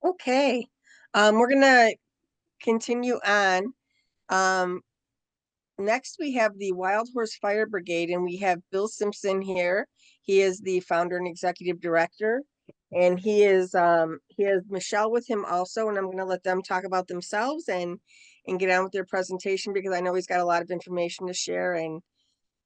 Okay, we're gonna continue on. Um, Next we have the Wild Horse Fire Brigade, and we have Bill Simpson here. He is the founder and executive director, and he has Michelle with him also, and I'm gonna let them talk about themselves and get on with their presentation because I know he's got a lot of information to share, and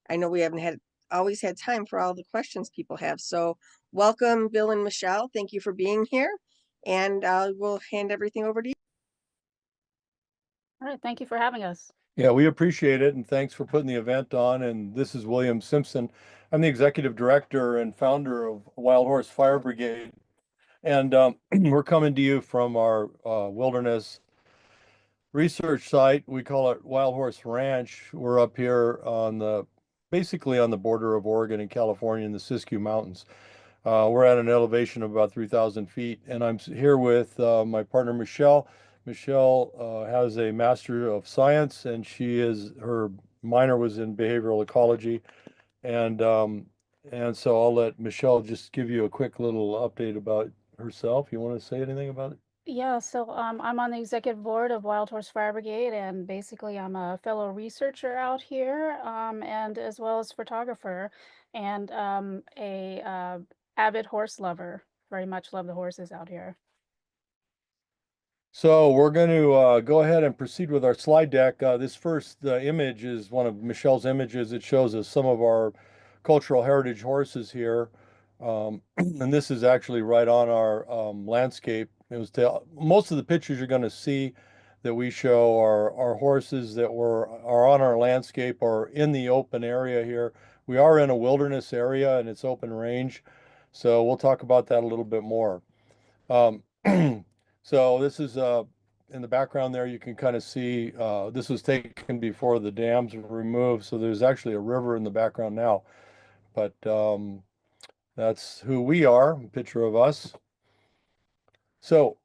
I know we haven't had always had time for all the questions people have. So welcome, Bill and Michelle. Thank you for being here, and we'll hand everything over to you. All right, thank you for having us. Yeah, we appreciate it, and thanks for putting the event on. And this is William Simpson. I'm the executive director and founder of Wild Horse Fire Brigade, and we're coming to you from our wilderness research site. We call it Wild Horse Ranch. We're up here basically on the border of Oregon and California in the Siskiyou Mountains. We're at an elevation of about 3,000 feet, and I'm here with my partner, Michelle. Michelle has a Master of Science, and her minor was in behavioral ecology. And, and so I'll let Michelle just give you a quick little update about herself. You want to say anything about it? Yeah, so I'm on the executive board of Wild Horse Fire Brigade, and basically I'm a fellow researcher out here, and as well as photographer, and a avid horse lover. Very much love the horses out here. So we're going to go ahead and proceed with our slide deck. This first image is one of Michelle's images. It shows us some of our cultural heritage horses here. And this is actually right on our landscape. Most of the pictures you're going to see that we show are horses that are on our landscape or in the open area here. We are in a wilderness area and it's open range. So we'll talk about that a little bit more. Um, So this is in the background there, you can kind of see this was taken before the dams were removed. So there's actually a river in the background now. But that's who we are, a picture of us. So,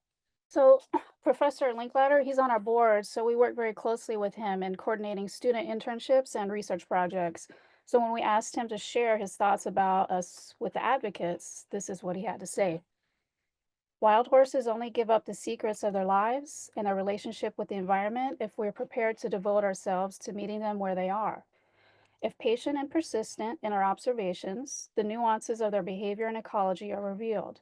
So Professor Linklater, he's on our board, so we work very closely with him in coordinating student internships and research projects. So when we asked him to share his thoughts about us with the advocates, this is what he had to say. Wild horses only give up the secrets of their lives and their relationship with the environment if we're prepared to devote ourselves to meeting them where they are. If patient and persistent in our observations, the nuances of their behavior and ecology are revealed.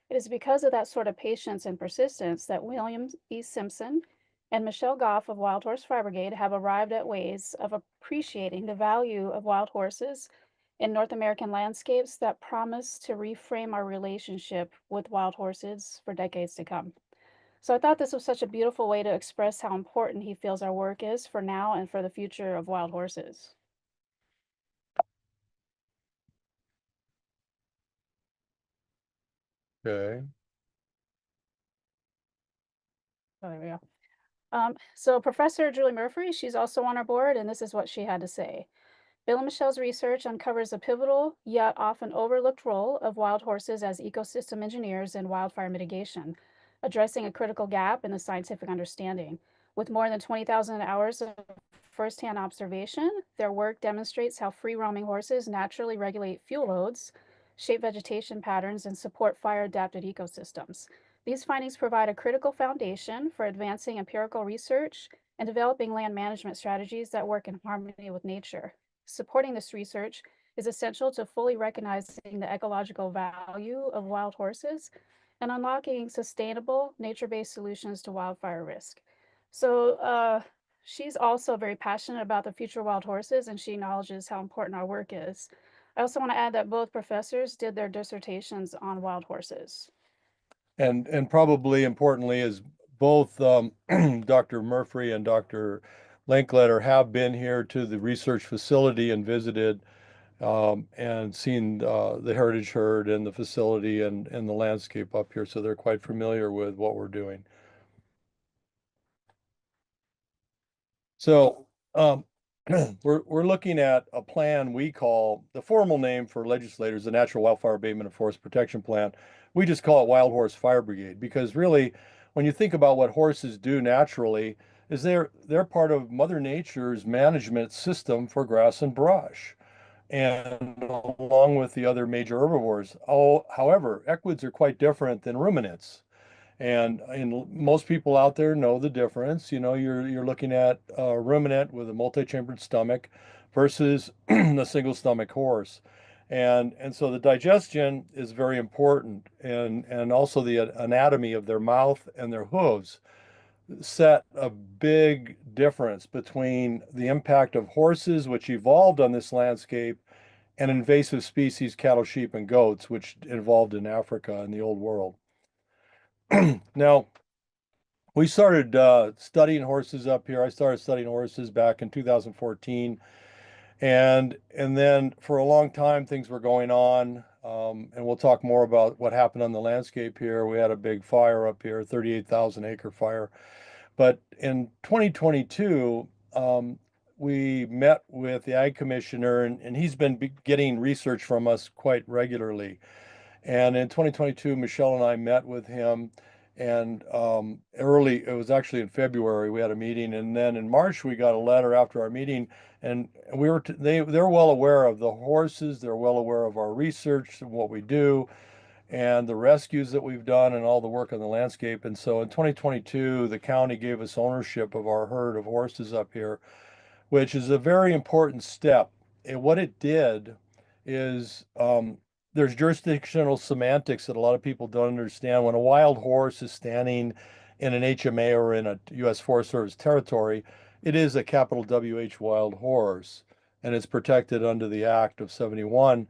It is because of that sort of patience and persistence that William E. Simpson and Michelle Gough of Wild Horse Fire Brigade have arrived at ways of appreciating the value of wild horses in North American landscapes that promise to reframe our relationship with wild horses for decades to come. So I thought this was such a beautiful way to express how important he feels our work is for now and for the future of wild horses. okay. Oh, there we go. So Professor Julie Murphy, she's also on our board, and this is what she had to say. Bill and Michelle's research uncovers a pivotal yet often overlooked role of wild horses as ecosystem engineers in wildfire mitigation, addressing a critical gap in the scientific understanding. With more than 20,000 hours of firsthand observation, their work demonstrates how free-roaming horses naturally regulate fuel loads, shape vegetation patterns, and support fire-adapted ecosystems. These findings provide a critical foundation for advancing empirical research and developing land management strategies that work in harmony with nature. Supporting this research is essential to fully recognizing the ecological value of wild horses and unlocking sustainable nature-based solutions to wildfire risk. So she's also very passionate about the future of wild horses, and she acknowledges how important our work is. I also want to add that both professors did their dissertations on wild horses. And probably importantly is both Dr. Murphy and Dr. Linkletter have been here to the research facility and visited and seen the heritage herd and the facility and the landscape up here. So they're quite familiar with what we're doing. So we're looking at a plan we call the formal name for legislators, the Natural Wildfire Abatement and Forest Protection Plan. We just call it Wild Horse Fire Brigade because really, when you think about what horses do naturally, is they're part of Mother Nature's management system for grass and brush, and along with the other major herbivores. Oh, however, equids are quite different than ruminants. And most people out there know the difference. You're looking at a ruminant with a multi-chambered stomach versus a single stomach horse. And so the digestion is very important, and also the anatomy of their mouth and their hooves set a big difference between the impact of horses, which evolved on this landscape, and invasive species, cattle, sheep, and goats, which evolved in Africa in the old world. Now, we started studying horses up here. I started studying horses back in 2014. And then for a long time, things were going on. And we'll talk more about what happened on the landscape here. We had a big fire up here, 38,000 acre fire. But in 2022, we met with the Ag Commissioner, and he's been getting research from us quite regularly. And in 2022, Michelle and I met with him, and it was actually in February, we had a meeting, and then in March we got a letter after our meeting, and they're well aware of the horses, they're well aware of our research and what we do, and the rescues that we've done, and all the work on the landscape. And so in 2022, the county gave us ownership of our herd of horses up here, which is a very important step. And what it did is, there's jurisdictional semantics that a lot of people don't understand. When a wild horse is standing in an HMA or in a U.S. Forest Service territory, it is a capital WH wild horse, and it's protected under the Act of 71.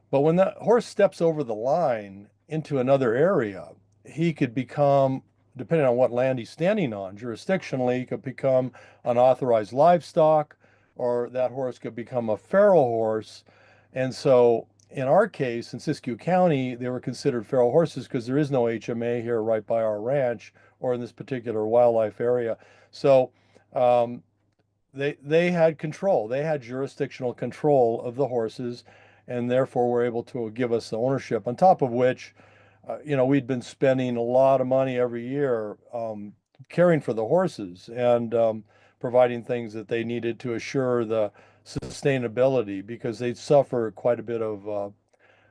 But when that horse steps over the line into another area, he could become, depending on what land he's standing on, jurisdictionally, he could become unauthorized livestock, or that horse could become a feral horse. And so in our case, in Siskiyou County, they were considered feral horses because there is no HMA here right by our ranch or in this particular wildlife area. So they had control. They had jurisdictional control of the horses, and therefore were able to give us the ownership. On top of which, we'd been spending a lot of money every year caring for the horses and providing things that they needed to assure the sustainability, because they'd suffer quite a bit of,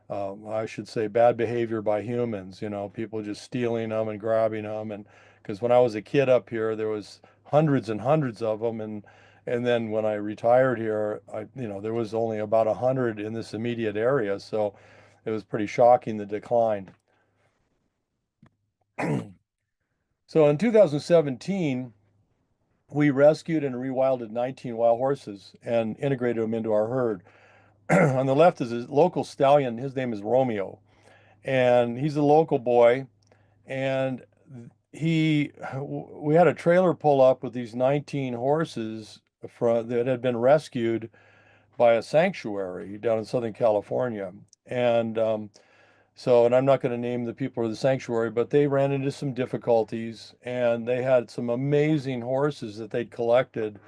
I should say, bad behavior by humans. People just stealing them and grabbing them. And because when I was a kid up here, there was hundreds and hundreds of them, and then when I retired here, there was only about 100 in this immediate area. So it was pretty shocking, the decline. So in 2017, we rescued and rewilded 19 wild horses and integrated them into our herd. On the left is a local stallion. His name is Romeo, and he's a local boy. And we had a trailer pull up with these 19 horses that had been rescued by a sanctuary down in Southern California. And and I'm not going to name the people of the sanctuary, but they ran into some difficulties, and they had some amazing horses that they'd collected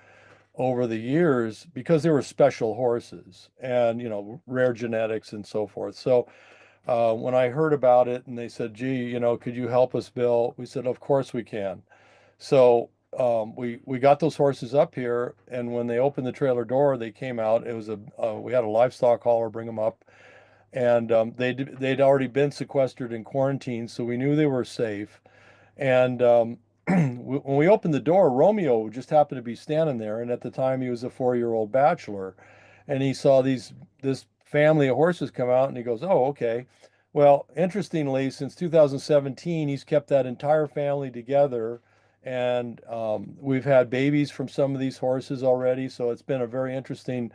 over the years because they were special horses and, rare genetics and so forth. So when I heard about it and they said, gee, could you help us, Bill? We said, of course we can. So we got those horses up here, and when they opened the trailer door, they came out. It was we had a livestock hauler bring them up, and they'd already been sequestered in quarantine, so we knew they were safe. And when we opened the door, Romeo just happened to be standing there, and at the time he was a 4-year-old bachelor, and he saw this family of horses come out, and he goes, "Oh, okay." Well, interestingly, since 2017, he's kept that entire family together, and we've had babies from some of these horses already, so it's been a very interesting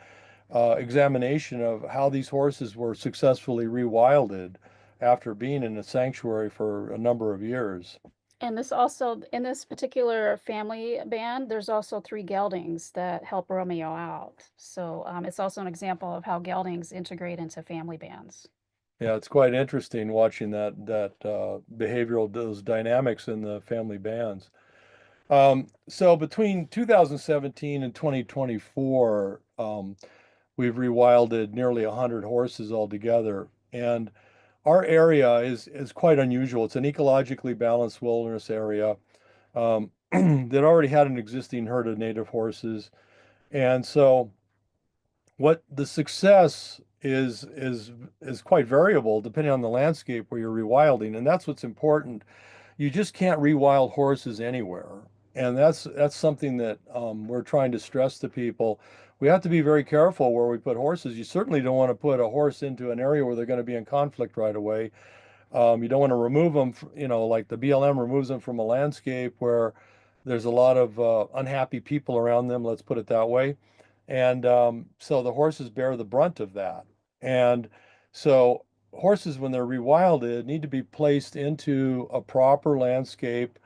examination of how these horses were successfully rewilded after being in a sanctuary for a number of years. And in this particular family band, there's also 3 geldings that help Romeo out. So it's also an example of how geldings integrate into family bands. Yeah, it's quite interesting watching that behavioral, those dynamics in the family bands. So between 2017 and 2024, we've rewilded nearly 100 horses altogether, and our area is quite unusual. It's an ecologically balanced wilderness area that already had an existing herd of native horses, and so what the success is quite variable depending on the landscape where you're rewilding, and that's what's important. you just can't rewild horses anywhere. And that's something that we're trying to stress to people. We have to be very careful where we put horses. You certainly don't want to put a horse into an area where they're going to be in conflict right away. You don't want to remove them, like the BLM removes them from a landscape where there's a lot of unhappy people around them, let's put it that way. And so the horses bear the brunt of that. And so horses, when they're rewilded, need to be placed into a proper landscape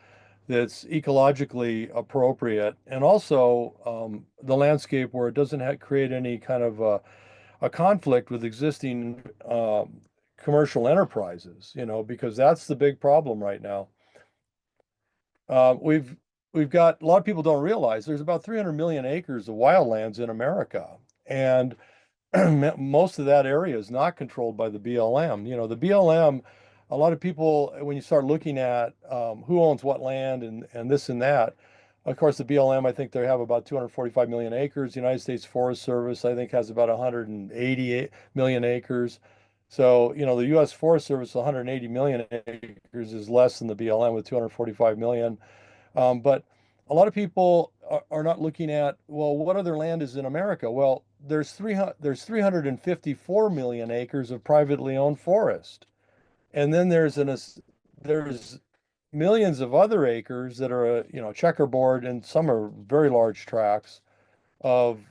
that's ecologically appropriate, and also the landscape where it doesn't create any kind of a conflict with existing commercial enterprises, because that's the big problem right now. We've got, a lot of people don't realize there's about 300 million acres of wildlands in America, and most of that area is not controlled by the BLM. The BLM, a lot of people, when you start looking at who owns what land and this and that, of course, the BLM, I think they have about 245 million acres. The United States Forest Service, I think, has about 180 million acres. So, the U.S. Forest Service, 180 million acres is less than the BLM with 245 million. But a lot of people are not looking at, well, what other land is in America? Well, there's 354 million acres of privately owned forest. And then there's millions of other acres that are, checkerboard, and some are very large tracts of,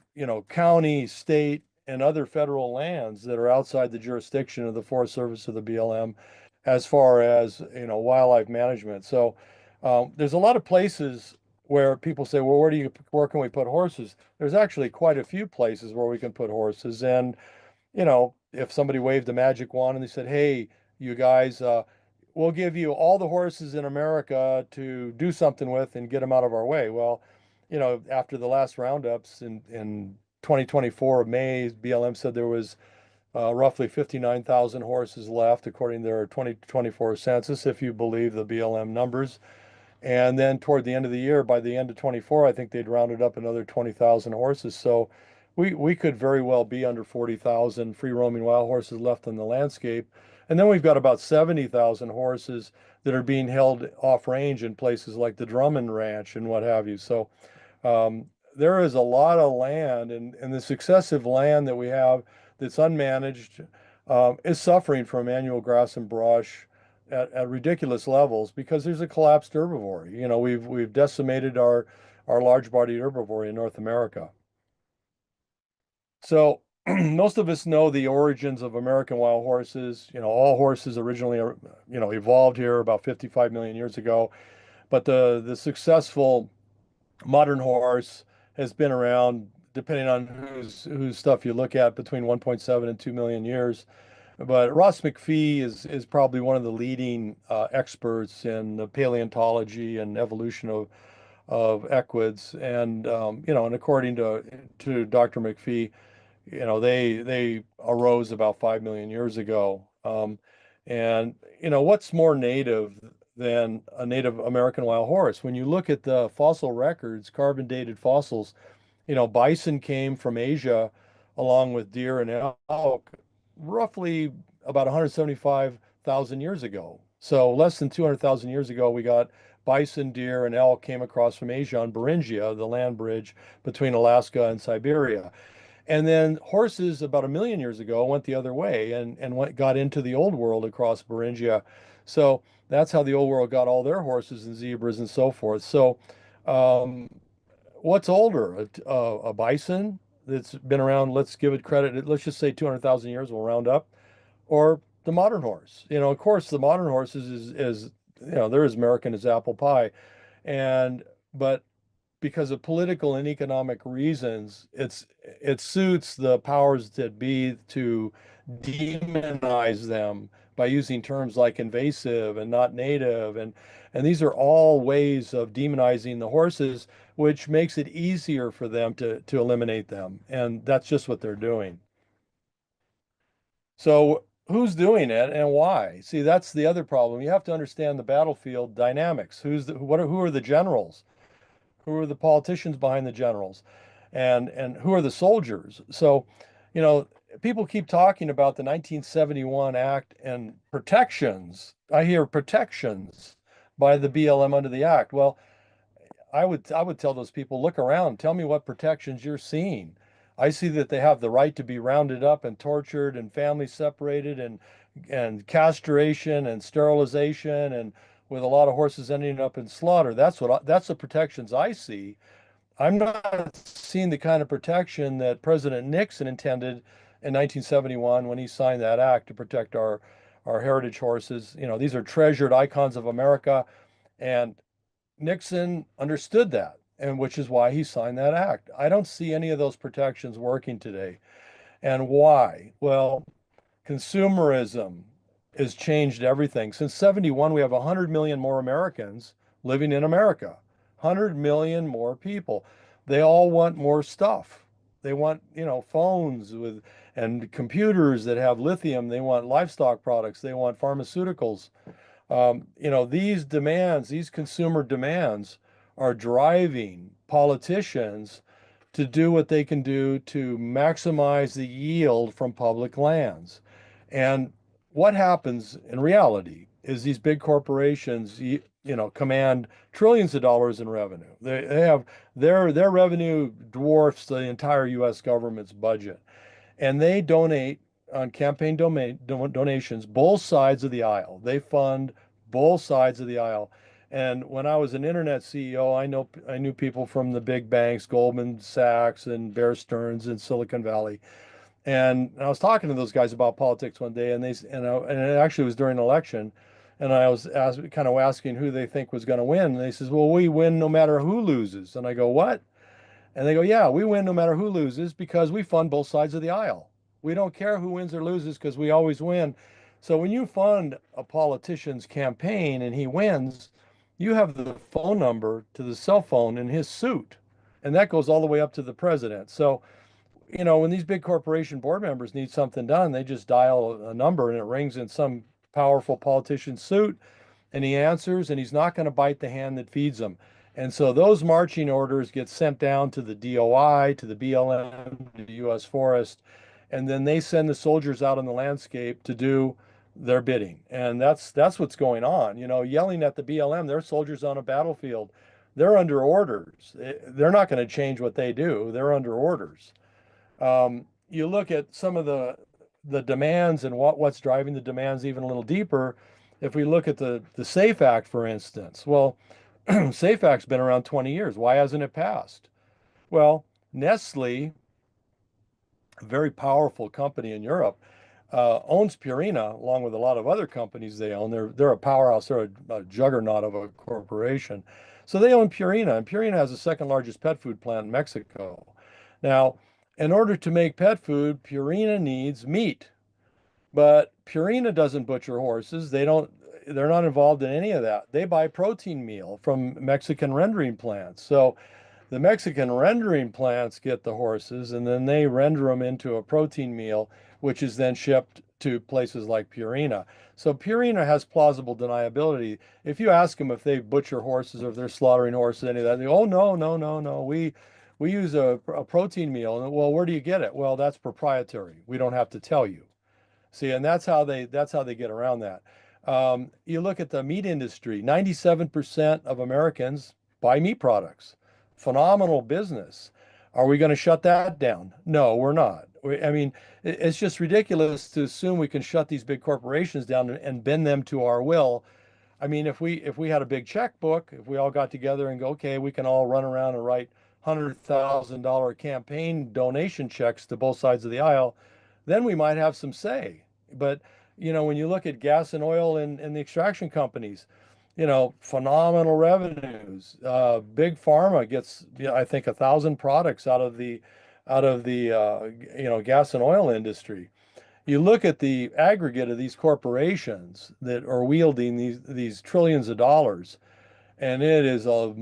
county, state, and other federal lands that are outside the jurisdiction of the Forest Service of the BLM as far as, wildlife management. So there's a lot of places where people say, well, where can we put horses? There's actually quite a few places where we can put horses. And, if somebody waved a magic wand and they said, hey, you guys, we'll give you all the horses in America to do something with and get them out of our way. Well, after the last roundups in 2024 of May, BLM said there was roughly 59,000 horses left, according to their 2024 census, if you believe the BLM numbers. And then toward the end of the year, by the end of 24, I think they'd rounded up another 20,000 horses. So we could very well be under 40,000 free roaming wild horses left in the landscape. And then we've got about 70,000 horses that are being held off range in places like the Drummond Ranch and what have you. So there is a lot of land, and this excessive land that we have that's unmanaged is suffering from annual grass and brush at ridiculous levels because there's a collapsed herbivory. We've decimated our large-bodied herbivory in North America. So most of us know the origins of American wild horses. All horses originally, evolved here about 55 million years ago. But the successful modern horse has been around, depending on whose stuff you look at, between 1.7 and 2 million years. But Ross McPhee is probably one of the leading experts in the paleontology and evolution of equids. And and according to Dr. McPhee, they arose about 5 million years ago. And what's more native than a native American wild horse? When you look at the fossil records, carbon dated fossils, bison came from Asia along with deer and elk roughly about 175,000 years ago. So less than 200,000 years ago, we got bison, deer, and elk came across from Asia on Beringia, the land bridge between Alaska and Siberia. And then horses about 1 million years ago went the other way and got into the old world across Beringia. So that's how the old world got all their horses and zebras and so forth. So what's older, a bison that's been around, let's give it credit, let's just say 200,000 years, we'll round up, or the modern horse? Of course, the modern horses is they're as American as apple pie. But because of political and economic reasons, it suits the powers that be to demonize them by using terms like invasive and not native, and these are all ways of demonizing the horses, which makes it easier for them to eliminate them, and that's just what they're doing. So who's doing it and why? See, that's the other problem. You have to understand the battlefield dynamics. Who are the generals? Who are the politicians behind the generals? And who are the soldiers? So, people keep talking about the 1971 Act and protections. I hear protections. by the BLM under the act. Well, I would tell those people, look around, tell me what protections you're seeing. I see that they have the right to be rounded up and tortured and family separated and castration and sterilization and with a lot of horses ending up in slaughter. That's the protections I see. I'm not seeing the kind of protection that President Nixon intended in 1971 when he signed that act to protect our heritage horses. You know, these are treasured icons of America, and Nixon understood that, and which is why he signed that act. I don't see any of those protections working today. And why? Well, consumerism has changed everything. Since 71, we have 100 million more Americans living in America. 100 million more people. They all want more stuff. They want, you know, phones with and computers that have lithium. They want livestock products. They want pharmaceuticals. You know, these demands, these consumer demands are driving politicians to do what they can do to maximize the yield from public lands. And what happens in reality is these big corporations, you know, command trillions of dollars in revenue. They have their revenue dwarfs the entire U.S. government's budget, and they donate on campaign donations both sides of the aisle. They fund both sides of the aisle. And when I was an internet CEO, I knew people from the big banks, Goldman Sachs and Bear Stearns in Silicon Valley. And I was talking to those guys about politics one day, and it actually was during an election, and I was kind of asking who they think was going to win. And they says, "Well, we win no matter who loses." And I go, "What?" And they go, "Yeah, we win no matter who loses because we fund both sides of the aisle. We don't care who wins or loses because we always win." So when you fund a politician's campaign and he wins, you have the phone number to the cell phone in his suit. And that goes all the way up to the president. So, you know, when these big corporation board members need something done, they just dial a number and it rings in some powerful politician's suit, and he answers, and he's not going to bite the hand that feeds him. And so those marching orders get sent down to the DOI, to the BLM, to the U.S. Forest, and then they send the soldiers out on the landscape to do their bidding. And that's what's going on. You know, yelling at the BLM, they're soldiers on a battlefield. They're under orders. They're not going to change what they do. They're under orders. You look at some of the demands and what's driving the demands even a little deeper. If we look at the SAFE Act, for instance, well, SAFE Act's been around 20 years. Why hasn't it passed? Well, Nestle, a very powerful company in Europe, owns Purina along with a lot of other companies they own. They're a powerhouse. They're a juggernaut of a corporation. So they own Purina, and Purina has the second largest pet food plant in Mexico. Now, in order to make pet food, Purina needs meat, but Purina doesn't butcher horses. They're not involved in any of that. They buy protein meal from Mexican rendering plants. So the Mexican rendering plants get the horses and then they render them into a protein meal, which is then shipped to places like Purina. So Purina has plausible deniability. If you ask them if they butcher horses or if they're slaughtering horses, any of that, they go, "Oh, no, no, no, no. We use a protein meal." And, well, where do you get it? Well, that's proprietary. We don't have to tell you. See, and that's how they get around that. You look at the meat industry, 97% of Americans buy meat products. Phenomenal business. Are we going to shut that down? No, we're not. I mean, it's just ridiculous to assume we can shut these big corporations down and bend them to our will. I mean, if we had a big checkbook, if we all got together and go, okay, we can all run around and write $100,000 campaign donation checks to both sides of the aisle, then we might have some say. But, you know, when you look at gas and oil and the extraction companies, you know, phenomenal revenues. Big pharma gets, I think, 1,000 products out of the you know, gas and oil industry. You look at the aggregate of these corporations that are wielding these trillions of dollars, and it is a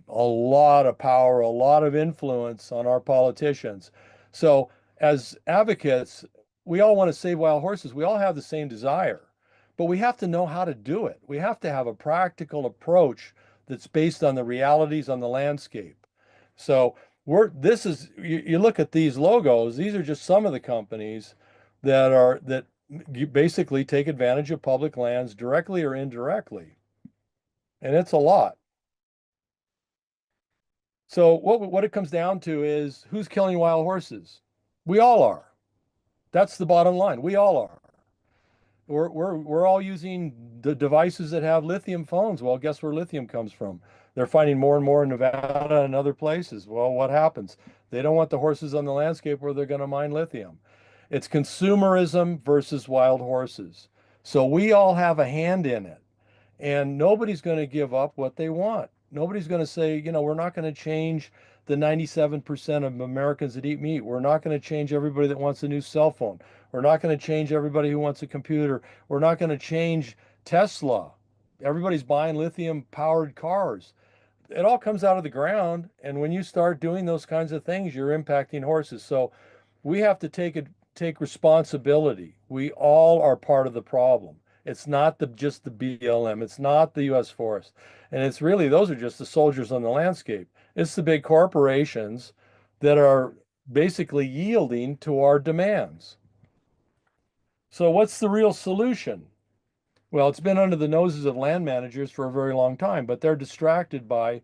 lot of power, a lot of influence on our politicians. So as advocates, we all want to save wild horses. We all have the same desire, but we have to know how to do it. We have to have a practical approach that's based on the realities on the landscape. So you look at these logos, these are just some of the companies that basically take advantage of public lands directly or indirectly. and it's a lot. So what it comes down to is who's killing wild horses? We all are. That's the bottom line. We all are. We're all using the devices that have lithium phones. Well, guess where lithium comes from? They're finding more and more in Nevada and other places. Well, what happens? They don't want the horses on the landscape where they're going to mine lithium. It's consumerism versus wild horses. So we all have a hand in it. And nobody's going to give up what they want. Nobody's going to say, we're not going to change the 97% of Americans that eat meat. We're not going to change everybody that wants a new cell phone. We're not going to change everybody who wants a computer. We're not going to change Tesla. Everybody's buying lithium powered cars. It all comes out of the ground. And when you start doing those kinds of things, you're impacting horses. So we have to take responsibility. We all are part of the problem. It's not just the BLM. It's not the U.S. Forest. And it's really, those are just the soldiers on the landscape. It's the big corporations that are basically yielding to our demands. So what's the real solution? Well, it's been under the noses of land managers for a very long time, but they're distracted by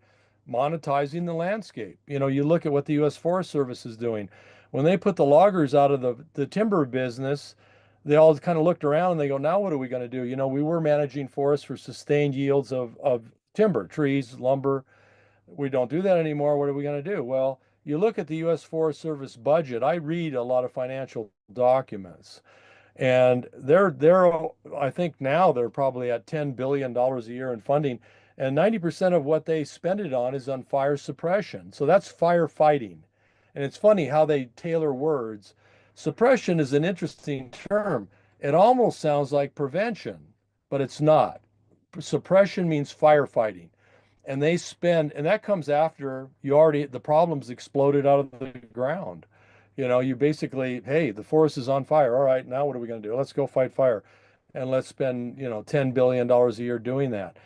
monetizing the landscape. You look at what the U.S. Forest Service is doing. When they put the loggers out of the timber business, they all kind of looked around and they go, now what are we going to do? We were managing forests for sustained yields of timber, trees, lumber. We don't do that anymore. What are we going to do? Well, you look at the U.S. Forest Service budget. I read a lot of financial documents. And I think now they're probably at $10 billion a year in funding. And 90% of what they spend it on is on fire suppression. So that's firefighting. And it's funny how they tailor words. Suppression is an interesting term. It almost sounds like prevention, but it's not. Suppression means firefighting. And that comes after the problem's exploded out of the ground. You basically, hey, the forest is on fire. All right, now what are we going to do? Let's go fight fire. And let's spend, $10 billion a year doing that.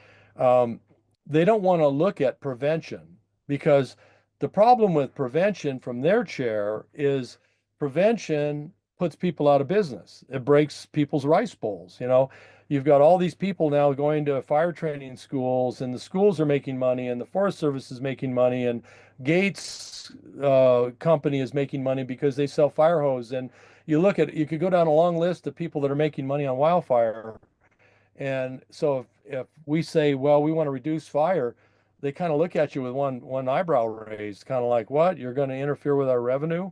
They don't want to look at prevention, because the problem with prevention from their chair is prevention puts people out of business. It breaks people's rice bowls. You've got all these people now going to fire training schools, and the schools are making money, and the Forest Service is making money, and Gates company is making money because they sell fire hose. And you could go down a long list of people that are making money on wildfire. And so if we say, well, we want to reduce fire, they kind of look at you with one eyebrow raised, kind of like, what? You're going to interfere with our revenue?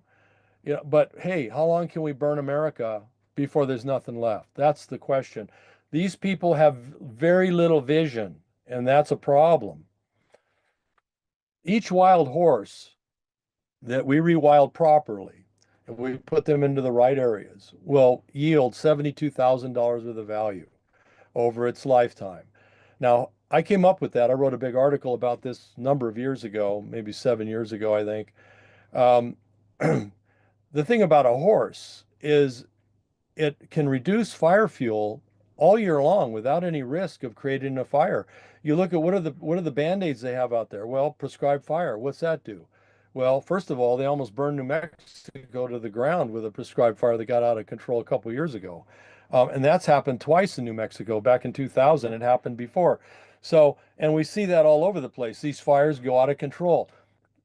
But hey, how long can we burn America before there's nothing left? That's the question. These people have very little vision, and that's a problem. Each wild horse that we rewild properly, and we put them into the right areas, will yield $72,000 worth of value over its lifetime. Now, I came up with that. I wrote a big article about this a number of years ago, maybe 7 years ago, I think. The thing about a horse is it can reduce fire fuel all year long without any risk of creating a fire. You look at what are the band-aids they have out there? Well, prescribed fire. What's that do? Well, first of all, they almost burned New Mexico to the ground with a prescribed fire that got out of control a couple years ago. And that's happened twice in New Mexico. Back in 2000, it happened before. So, and we see that all over the place. These fires go out of control.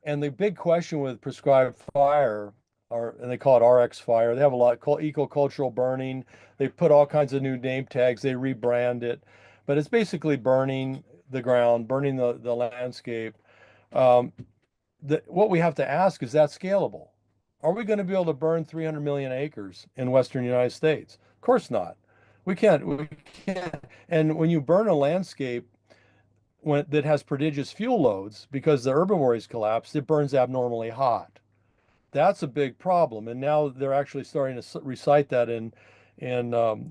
And the big question with prescribed fire, and they call it RX fire, they have a lot called eco-cultural burning. They put all kinds of new name tags, they rebrand it, but it's basically burning the ground, burning the landscape. What we have to ask, is that scalable? Are we going to be able to burn 300 million acres in Western United States? Of course not. We can't. And when you burn a landscape that has prodigious fuel loads because the herbivories collapsed, it burns abnormally hot. That's a big problem. And now they're actually starting to recite that in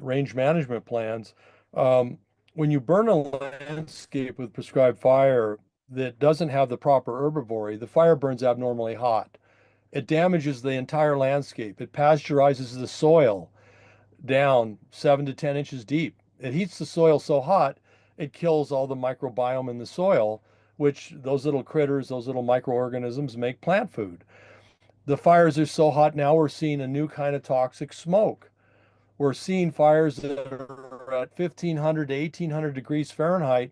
range management plans. When you burn a landscape with prescribed fire that doesn't have the proper herbivory, the fire burns abnormally hot. It damages the entire landscape. It pasteurizes the soil down 7 to 10 inches deep. It heats the soil so hot, it kills all the microbiome in the soil, which those little critters, those little microorganisms make plant food. The fires are so hot now, we're seeing a new kind of toxic smoke. We're seeing fires that are at 1,500 to 1,800 degrees Fahrenheit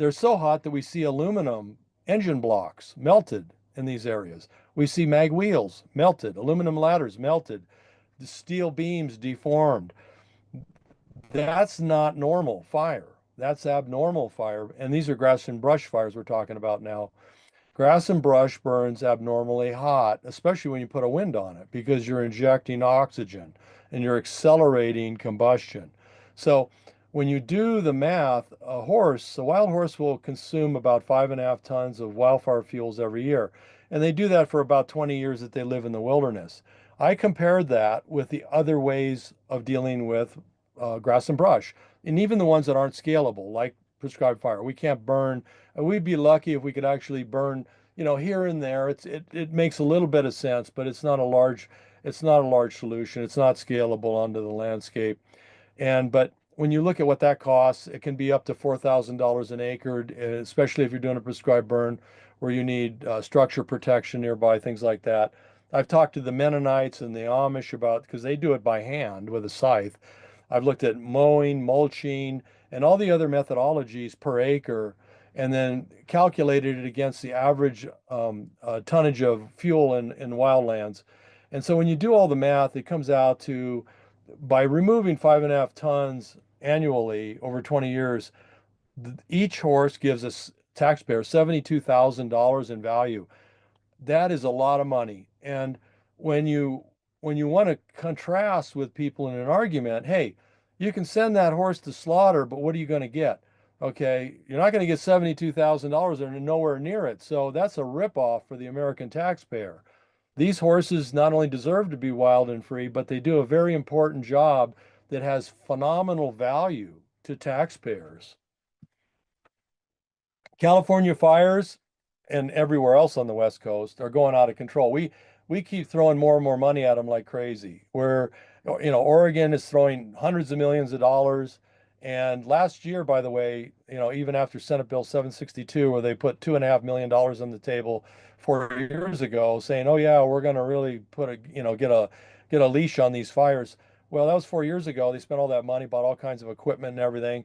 they're so hot that we see aluminum engine blocks melted in these areas. We see mag wheels melted, aluminum ladders melted, the steel beams deformed. That's not normal fire. That's abnormal fire. And these are grass and brush fires we're talking about now. Grass and brush burns abnormally hot, especially when you put a wind on it, because you're injecting oxygen and you're accelerating combustion. So when you do the math, a wild horse will consume about 5.5 tons of wildfire fuels every year. And they do that for about 20 years that they live in the wilderness. I compared that with the other ways of dealing with grass and brush, and even the ones that aren't scalable, like prescribed fire. We can't burn. We'd be lucky if we could actually burn, here and there. It makes a little bit of sense, but it's not a large solution. It's not scalable onto the landscape. But when you look at what that costs, it can be up to $4,000 an acre, especially if you're doing a prescribed burn where you need structure protection nearby, things like that. I've talked to the Mennonites and the Amish about, because they do it by hand with a scythe. I've looked at mowing, mulching, and all the other methodologies per acre, and then calculated it against the average tonnage of fuel in wildlands. And so when you do all the math, it comes out to, by removing 5.5 tons annually over 20 years, each horse gives us taxpayers $72,000 in value. That is a lot of money. And when you want to contrast with people in an argument, hey, you can send that horse to slaughter, but what are you going to get? Okay, you're not going to get $72,000 and nowhere near it. So that's a ripoff for the American taxpayer. These horses not only deserve to be wild and free, but they do a very important job that has phenomenal value to taxpayers. California fires and everywhere else on the West Coast are going out of control. We keep throwing more and more money at them like crazy. Oregon is throwing hundreds of millions of dollars. And last year, by the way, even after Senate Bill 762, where they put $2.5 million on the table 4 years ago, saying, "Oh yeah, we're going to really get a leash on these fires." Well, that was 4 years ago. They spent all that money, bought all kinds of equipment and everything.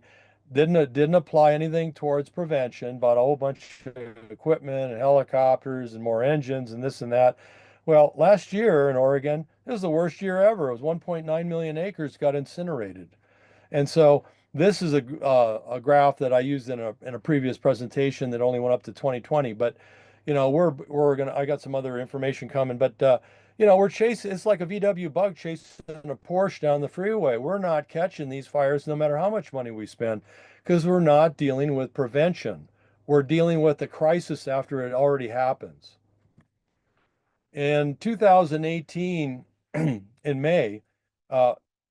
Didn't apply anything towards prevention, bought a whole bunch of equipment and helicopters and more engines and this and that. Well, last year in Oregon, it was the worst year ever. It was 1.9 million acres got incinerated. And so this is a graph that I used in a previous presentation that only went up to 2020. But I got some other information coming. But we're chasing. It's like a VW bug chasing a Porsche down the freeway. We're not catching these fires no matter how much money we spend, because we're not dealing with prevention. We're dealing with the crisis after it already happens. In 2018, in May,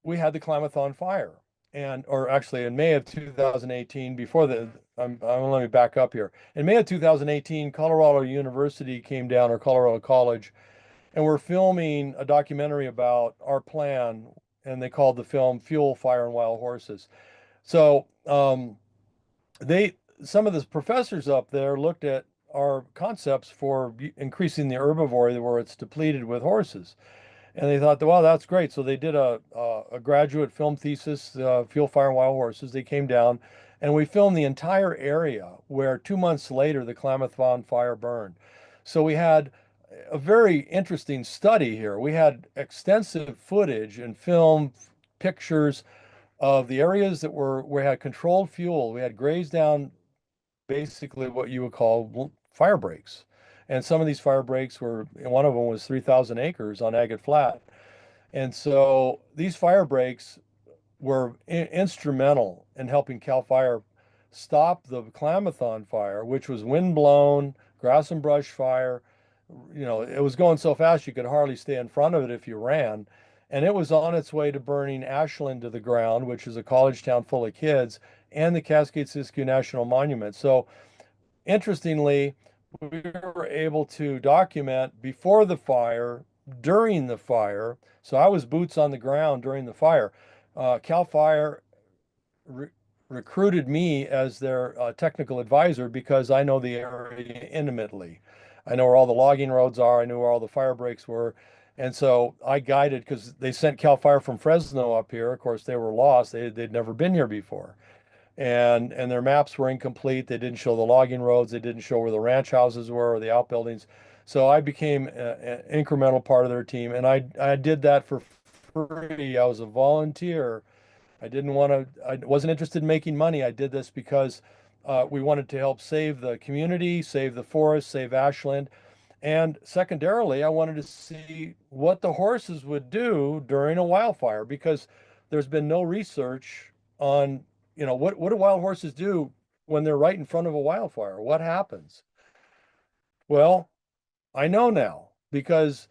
we had the Klamathon fire. Or actually in May of 2018, let me back up here. In May of 2018, Colorado University came down, or Colorado College, and we're filming a documentary about our plan, and they called the film Fuel, Fire, and Wild Horses. So some of the professors up there looked at our concepts for increasing the herbivory where it's depleted with horses. And they thought, well, that's great. So they did a graduate film thesis, Fuel, Fire, and Wild Horses. They came down and we filmed the entire area where 2 months later the Klamathon fire burned. So we had a very interesting study here. We had extensive footage and film pictures of the areas that we had controlled fuel. We had grazed down basically what you would call fire breaks. And some of these fire breaks one of them was 3,000 acres on Agate Flat. And so these fire breaks were instrumental in helping CAL FIRE stop the Klamathon fire, which was wind-blown, grass and brush fire. It was going so fast you could hardly stay in front of it if you ran. And it was on its way to burning Ashland to the ground, which is a college town full of kids, and the Cascade-Siskiyou National Monument. So interestingly, we were able to document before the fire, during the fire. So I was boots on the ground during the fire. CAL FIRE recruited me as their technical advisor because I know the area intimately. I know where all the logging roads are. I knew where all the fire breaks were. And so I guided, because they sent CAL FIRE from Fresno up here. Of course, they were lost. They'd never been here before. and their maps were incomplete. They didn't show the logging roads. They didn't show where the ranch houses were or the outbuildings. So I became an incremental part of their team, and I did that for free. I was a volunteer. I wasn't interested in making money. I did this because we wanted to help save the community, save the forest, save Ashland. And secondarily, I wanted to see what the horses would do during a wildfire because there's been no research on, what do wild horses do when they're right in front of a wildfire? What happens? Well, I know now because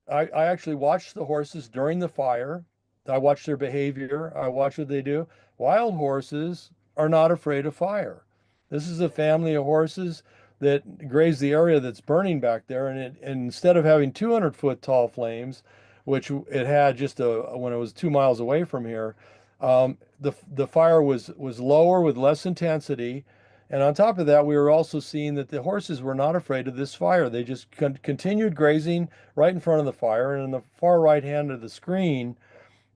I actually watched the horses during the fire. I watched their behavior. I watched what they do. Wild horses are not afraid of fire. This is a family of horses that graze the area that's burning back there. And instead of having 200-foot tall flames, which it had just when it was 2 miles away from here, the fire was lower with less intensity. And on top of that, we were also seeing that the horses were not afraid of this fire. They just continued grazing right in front of the fire. And in the far right hand of the screen,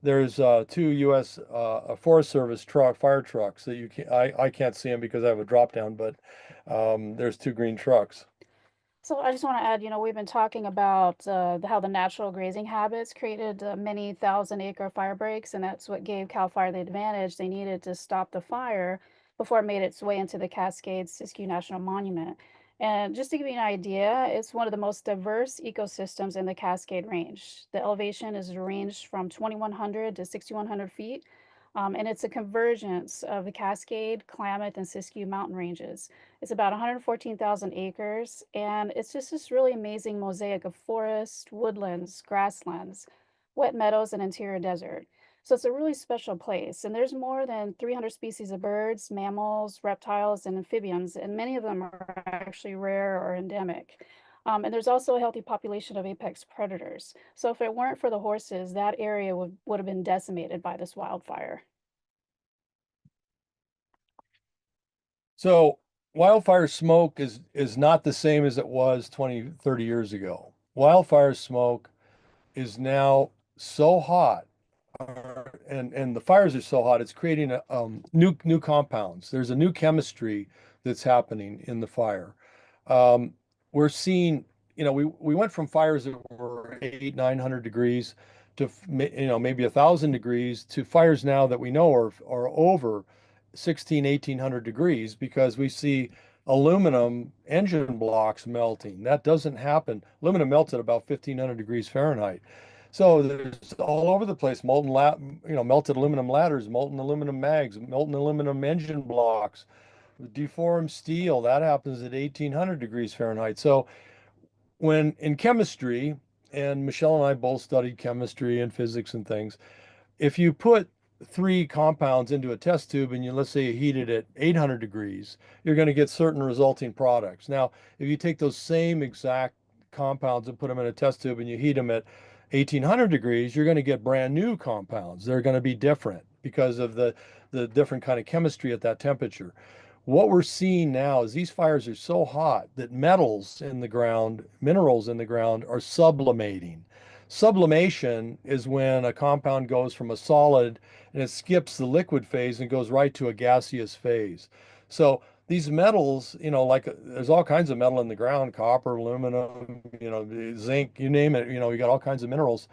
there's two U.S. Forest Service fire trucks that I can't see them because I have a drop down, but there's two green trucks. So I just want to add, we've been talking about how the natural grazing habits created many thousand-acre fire breaks, and that's what gave CAL FIRE the advantage they needed to stop the fire before it made its way into the Cascades Siskiyou National Monument. And just to give you an idea, it's one of the most diverse ecosystems in the Cascade Range. The elevation is ranged from 2,100 to 6,100 feet, and it's a convergence of the Cascade, Klamath, and Siskiyou mountain ranges. It's about 114,000 acres, and it's just this really amazing mosaic of forest, woodlands, grasslands, wet meadows, and interior desert. So it's a really special place, and there's more than 300 species of birds, mammals, reptiles, and amphibians, and many of them are actually rare or endemic. And there's also a healthy population of apex predators. So if it weren't for the horses, that area would have been decimated by this wildfire. So wildfire smoke is not the same as it was 20, 30 years ago. Wildfire smoke is now so hot, and the fires are so hot, it's creating new compounds. There's a new chemistry that's happening in the fire. We're seeing, we went from fires that were 900 degrees to, maybe 1,000 degrees to fires now that we know are over 1,800 degrees because we see aluminum engine blocks melting. That doesn't happen. Aluminum melts at about 1,500 degrees Fahrenheit. So there's all over the place, melted aluminum ladders, molten aluminum mags, molten aluminum engine blocks, deformed steel. That happens at 1,800 degrees Fahrenheit. So when in chemistry, and Michelle and I both studied chemistry and physics and things, if you put three compounds into a test tube and let's say you heat it at 800 degrees, you're going to get certain resulting products. Now, if you take those same exact compounds and put them in a test tube and you heat them at 1,800 degrees, you're going to get brand new compounds. They're going to be different because of the different kind of chemistry at that temperature. What we're seeing now is these fires are so hot that metals in the ground, minerals in the ground are sublimating. Sublimation is when a compound goes from a solid and it skips the liquid phase and goes right to a gaseous phase. So these metals, like there's all kinds of metal in the ground, copper, aluminum, zinc, you name it, you got all kinds of minerals.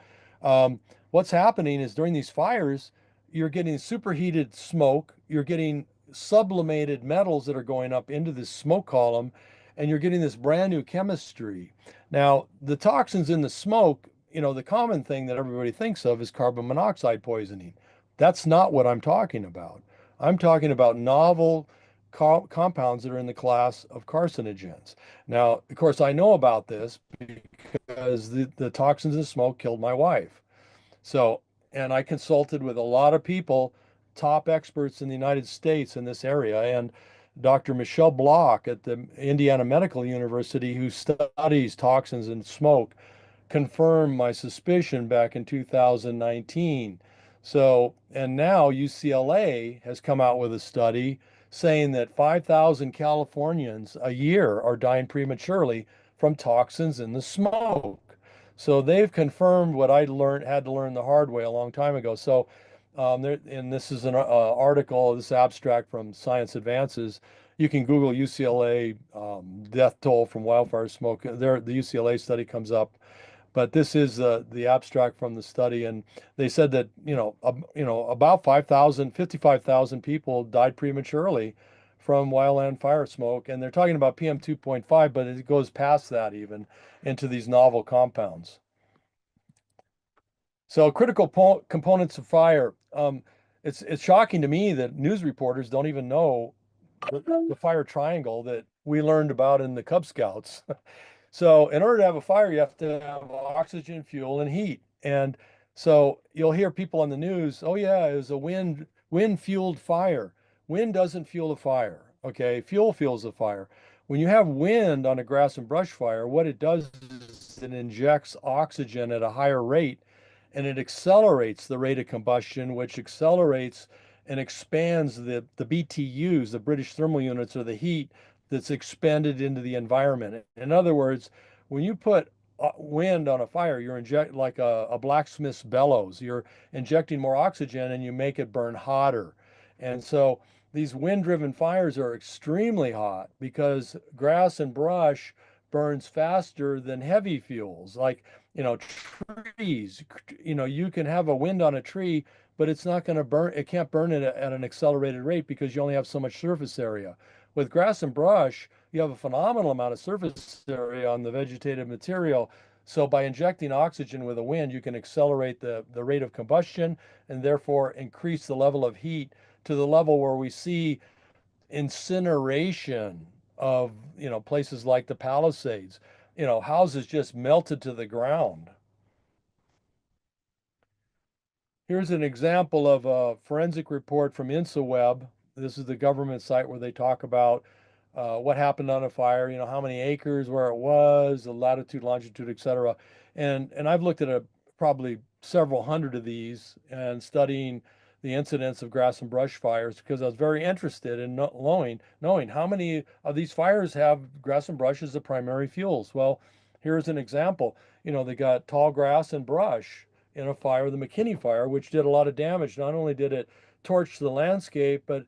What's happening is during these fires, you're getting superheated smoke, you're getting sublimated metals that are going up into this smoke column, and you're getting this brand new chemistry. Now, the toxins in the smoke, the common thing that everybody thinks of is carbon monoxide poisoning. That's not what I'm talking about. I'm talking about novel compounds that are in the class of carcinogens. Now, of course, I know about this because the toxins in the smoke killed my wife. So, and I consulted with a lot of people, top experts in the United States in this area, and Dr. Michelle Block at the Indiana Medical University, who studies toxins in smoke, confirmed my suspicion back in 2019. So, and now UCLA has come out with a study saying that 5,000 Californians a year are dying prematurely from toxins in the smoke. So they've confirmed what I had to learn the hard way a long time ago. So And this is an article, this abstract from Science Advances. You can Google UCLA death toll from wildfire smoke. There, the UCLA study comes up, but this is the abstract from the study, and they said that about 55,000 people died prematurely from wildland fire smoke, and they're talking about PM 2.5, but it goes past that even into these novel compounds. So critical components of fire. It's shocking to me that news reporters don't even know the fire triangle that we learned about in the Cub Scouts. So in order to have a fire, you have to have oxygen, fuel, and heat. And so you'll hear people on the news, oh yeah, it was a wind-fueled fire. Wind doesn't fuel a fire, okay? Fuel fuels a fire. When you have wind on a grass and brush fire, what it does is it injects oxygen at a higher rate, and it accelerates the rate of combustion, which accelerates and expands the BTUs, the British thermal units, or the heat that's expanded into the environment. In other words, when you put wind on a fire, you're inject like a blacksmith's bellows. You're injecting more oxygen and you make it burn hotter. And so these wind-driven fires are extremely hot because grass and brush burns faster than heavy fuels. Like, trees, you can have a wind on a tree, but it's not going to burn, it can't burn it at an accelerated rate because you only have so much surface area. With grass and brush, you have a phenomenal amount of surface area on the vegetative material. So by injecting oxygen with a wind, you can accelerate the rate of combustion and therefore increase the level of heat to the level where we see incineration of, places like the Palisades. Houses just melted to the ground. Here's an example of a forensic report from InsaWeb. This is the government site where they talk about what happened on a fire, how many acres, where it was, the latitude, longitude, etc. And I've looked at probably several hundred of these and studying the incidence of grass and brush fires because I was very interested in knowing how many of these fires have grass and brush as the primary fuels. Well, here's an example. They got tall grass and brush in a fire, the McKinney fire, which did a lot of damage. Not only did it torch the landscape, but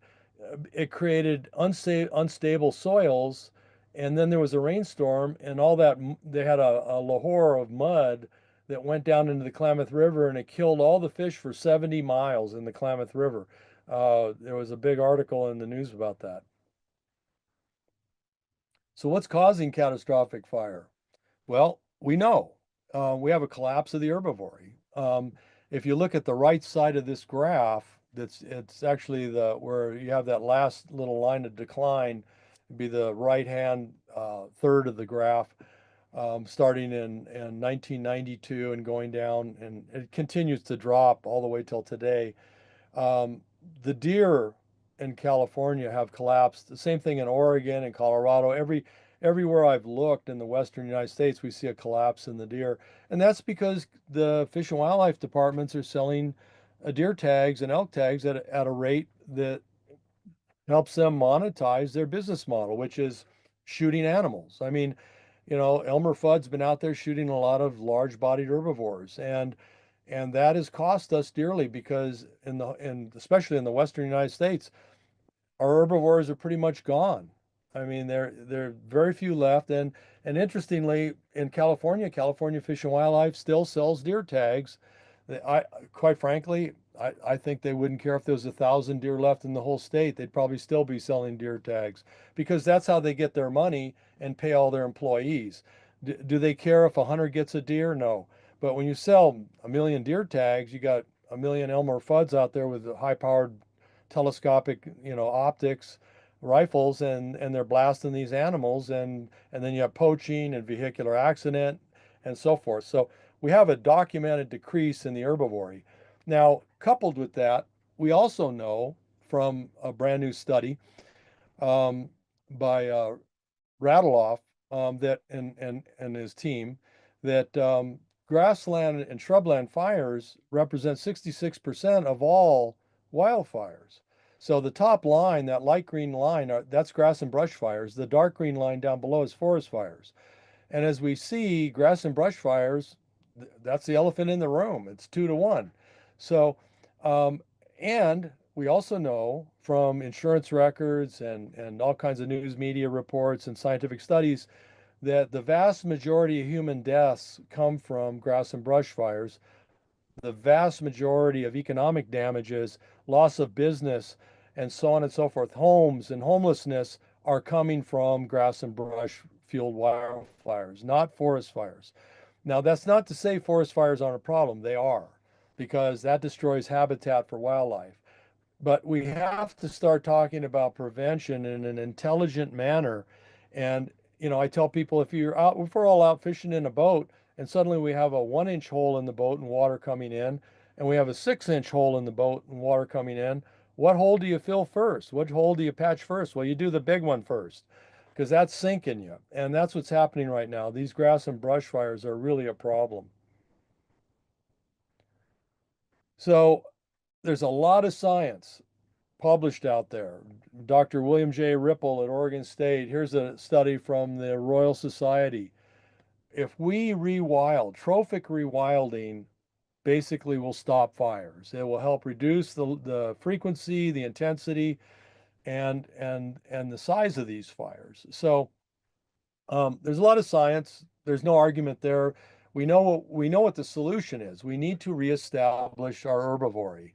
it created unstable soils. And then there was a rainstorm, and all that they had a lahore of mud that went down into the Klamath River, and it killed all the fish for 70 miles in the Klamath River. There was a big article in the news about that. So what's causing catastrophic fire? Well, we know. We have a collapse of the herbivory. If you look at the right side of this graph, it's actually where you have that last little line of decline, be the right-hand third of the graph, starting in 1992 and going down, and it continues to drop all the way till today. The deer in California have collapsed. The same thing in Oregon and Colorado. Everywhere I've looked in the western United States, we see a collapse in the deer. And that's because the Fish and Wildlife departments are selling deer tags and elk tags at a rate that helps them monetize their business model, which is shooting animals. I mean, Elmer Fudd's been out there shooting a lot of large-bodied herbivores, and that has cost us dearly because especially in the western United States, our herbivores are pretty much gone. I mean, there are very few left, and interestingly, in California Fish and Wildlife still sells deer tags. Quite frankly, I think they wouldn't care if there was 1,000 deer left in the whole state. They'd probably still be selling deer tags because that's how they get their money and pay all their employees. Do they care if a hunter gets a deer? No. But when you sell 1 million deer tags, you got 1 million Elmer Fudds out there with high-powered telescopic, optics rifles, and they're blasting these animals, and then you have poaching and vehicular accident and so forth. So we have a documented decrease in the herbivory. Now, coupled with that, we also know from a brand new study by Radeloff that and his team that grassland and shrubland fires represent 66% of all wildfires. So the top line, that light green line, that's grass and brush fires. The dark green line down below is forest fires. And as we see, grass and brush fires, that's the elephant in the room. It's 2 to 1. So And we also know from insurance records and all kinds of news media reports and scientific studies that the vast majority of human deaths come from grass and brush fires. The vast majority of economic damages, loss of business, and so on and so forth, homes and homelessness are coming from grass and brush fueled wildfires, not forest fires. Now, that's not to say forest fires aren't a problem. They are, because that destroys habitat for wildlife. But we have to start talking about prevention in an intelligent manner. And, I tell people if we're all out fishing in a boat and suddenly we have a 1 inch hole in the boat and water coming in, and we have a 6 inch hole in the boat and water coming in, what hole do you fill first? What hole do you patch first? Well, you do the big one first, because that's sinking you. And that's what's happening right now. These grass and brush fires are really a problem. So there's a lot of science published out there. Dr. William J. Ripple at Oregon State, here's a study from the Royal Society. If we rewild, trophic rewilding basically will stop fires. It will help reduce the frequency, the intensity, and the size of these fires. So there's a lot of science. There's no argument there. We know what the solution is. We need to reestablish our herbivory.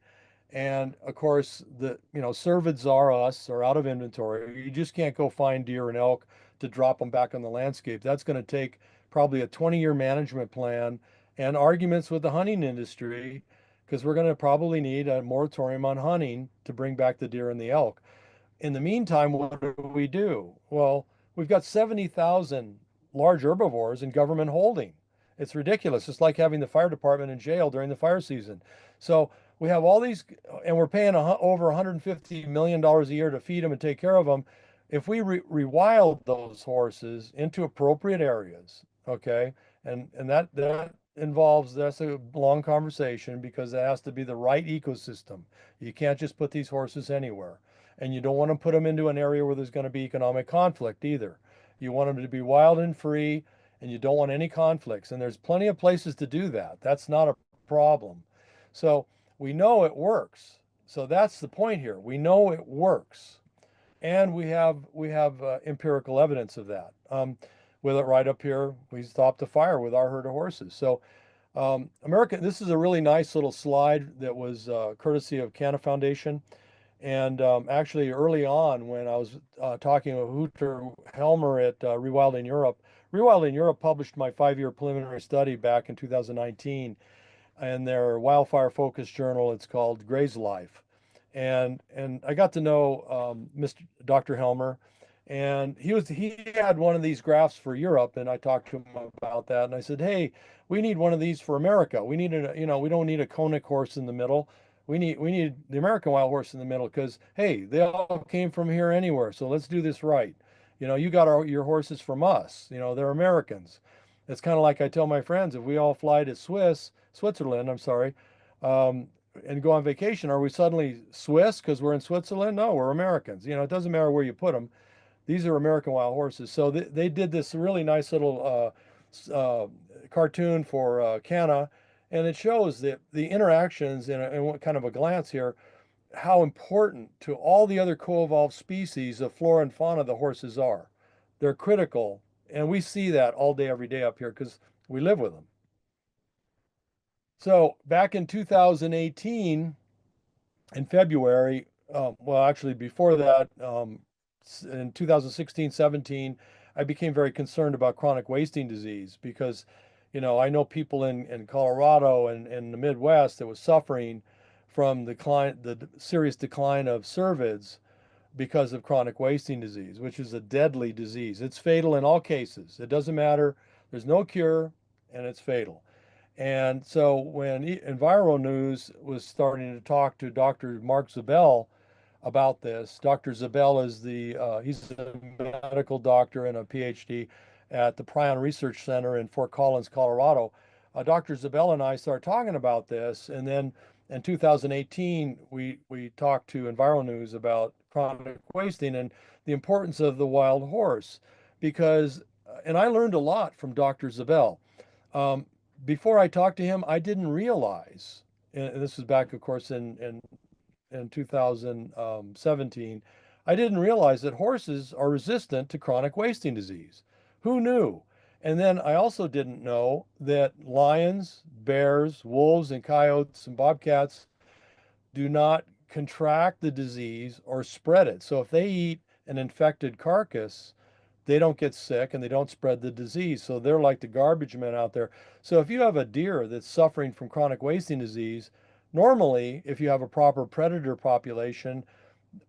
And of course, cervids are out of inventory. You just can't go find deer and elk to drop them back on the landscape. That's going to take probably a 20-year management plan and arguments with the hunting industry, because we're going to probably need a moratorium on hunting to bring back the deer and the elk. In the meantime, what do we do? Well, we've got 70,000 large herbivores in government holding. It's ridiculous. It's like having the fire department in jail during the fire season. So we have all these, and we're paying over $150 million a year to feed them and take care of them. If we rewild those horses into appropriate areas, okay, and that involves, that's a long conversation, because it has to be the right ecosystem. You can't just put these horses anywhere. And you don't want to put them into an area where there's going to be economic conflict either. You want them to be wild and free, and you don't want any conflicts. And there's plenty of places to do that. That's not a problem. So we know it works. So that's the point here. We know it works, and we have empirical evidence of that. With it right up here, we stopped a fire with our herd of horses. So this is a really nice little slide that was courtesy of Canna Foundation. And actually, early on, when I was talking with Hutter Helmer at Rewilding Europe published my 5-year preliminary study back in 2019 in their wildfire-focused journal. It's called Gray's Life. And I got to know Dr. Helmer, and he had one of these graphs for Europe, and I talked to him about that, and I said, hey, we need one of these for America. We need we don't need a Koenig horse in the middle. We need the American wild horse in the middle, because hey, they all came from here anywhere. So let's do this right. You got your horses from us. They're Americans. It's kind of like I tell my friends, if we all fly to Switzerland, I'm sorry, and go on vacation, are we suddenly Swiss because we're in Switzerland? No, we're Americans. It doesn't matter where you put them. These are American wild horses. So they did this really nice little cartoon for Canna. And it shows that the interactions in kind of a glance here, how important to all the other co-evolved species of flora and fauna the horses are. They're critical. And we see that all day, every day up here, because we live with them. So back in 2018, in February, well, actually before that, in 2016-17, I became very concerned about chronic wasting disease, because I know people in Colorado and in the Midwest that was suffering from the serious decline of cervids because of chronic wasting disease, which is a deadly disease. It's fatal in all cases. It doesn't matter. There's no cure, and it's fatal. And so when Enviro News was starting to talk to Dr. Mark Zabel about this, Dr. Zabel is he's a medical doctor and a PhD at the Prion Research Center in Fort Collins, Colorado. Dr. Zabel and I started talking about this, and then in 2018, we talked to Enviro News about chronic wasting and the importance of the wild horse, because, and I learned a lot from Dr. Zabel. Before I talked to him, I didn't realize, and this was back, of course, in in 2017, I didn't realize that horses are resistant to chronic wasting disease. Who knew? And then I also didn't know that lions, bears, wolves, and coyotes and bobcats do not contract the disease or spread it. So if they eat an infected carcass, they don't get sick and they don't spread the disease. So they're like the garbage men out there. So if you have a deer that's suffering from chronic wasting disease, normally, if you have a proper predator population,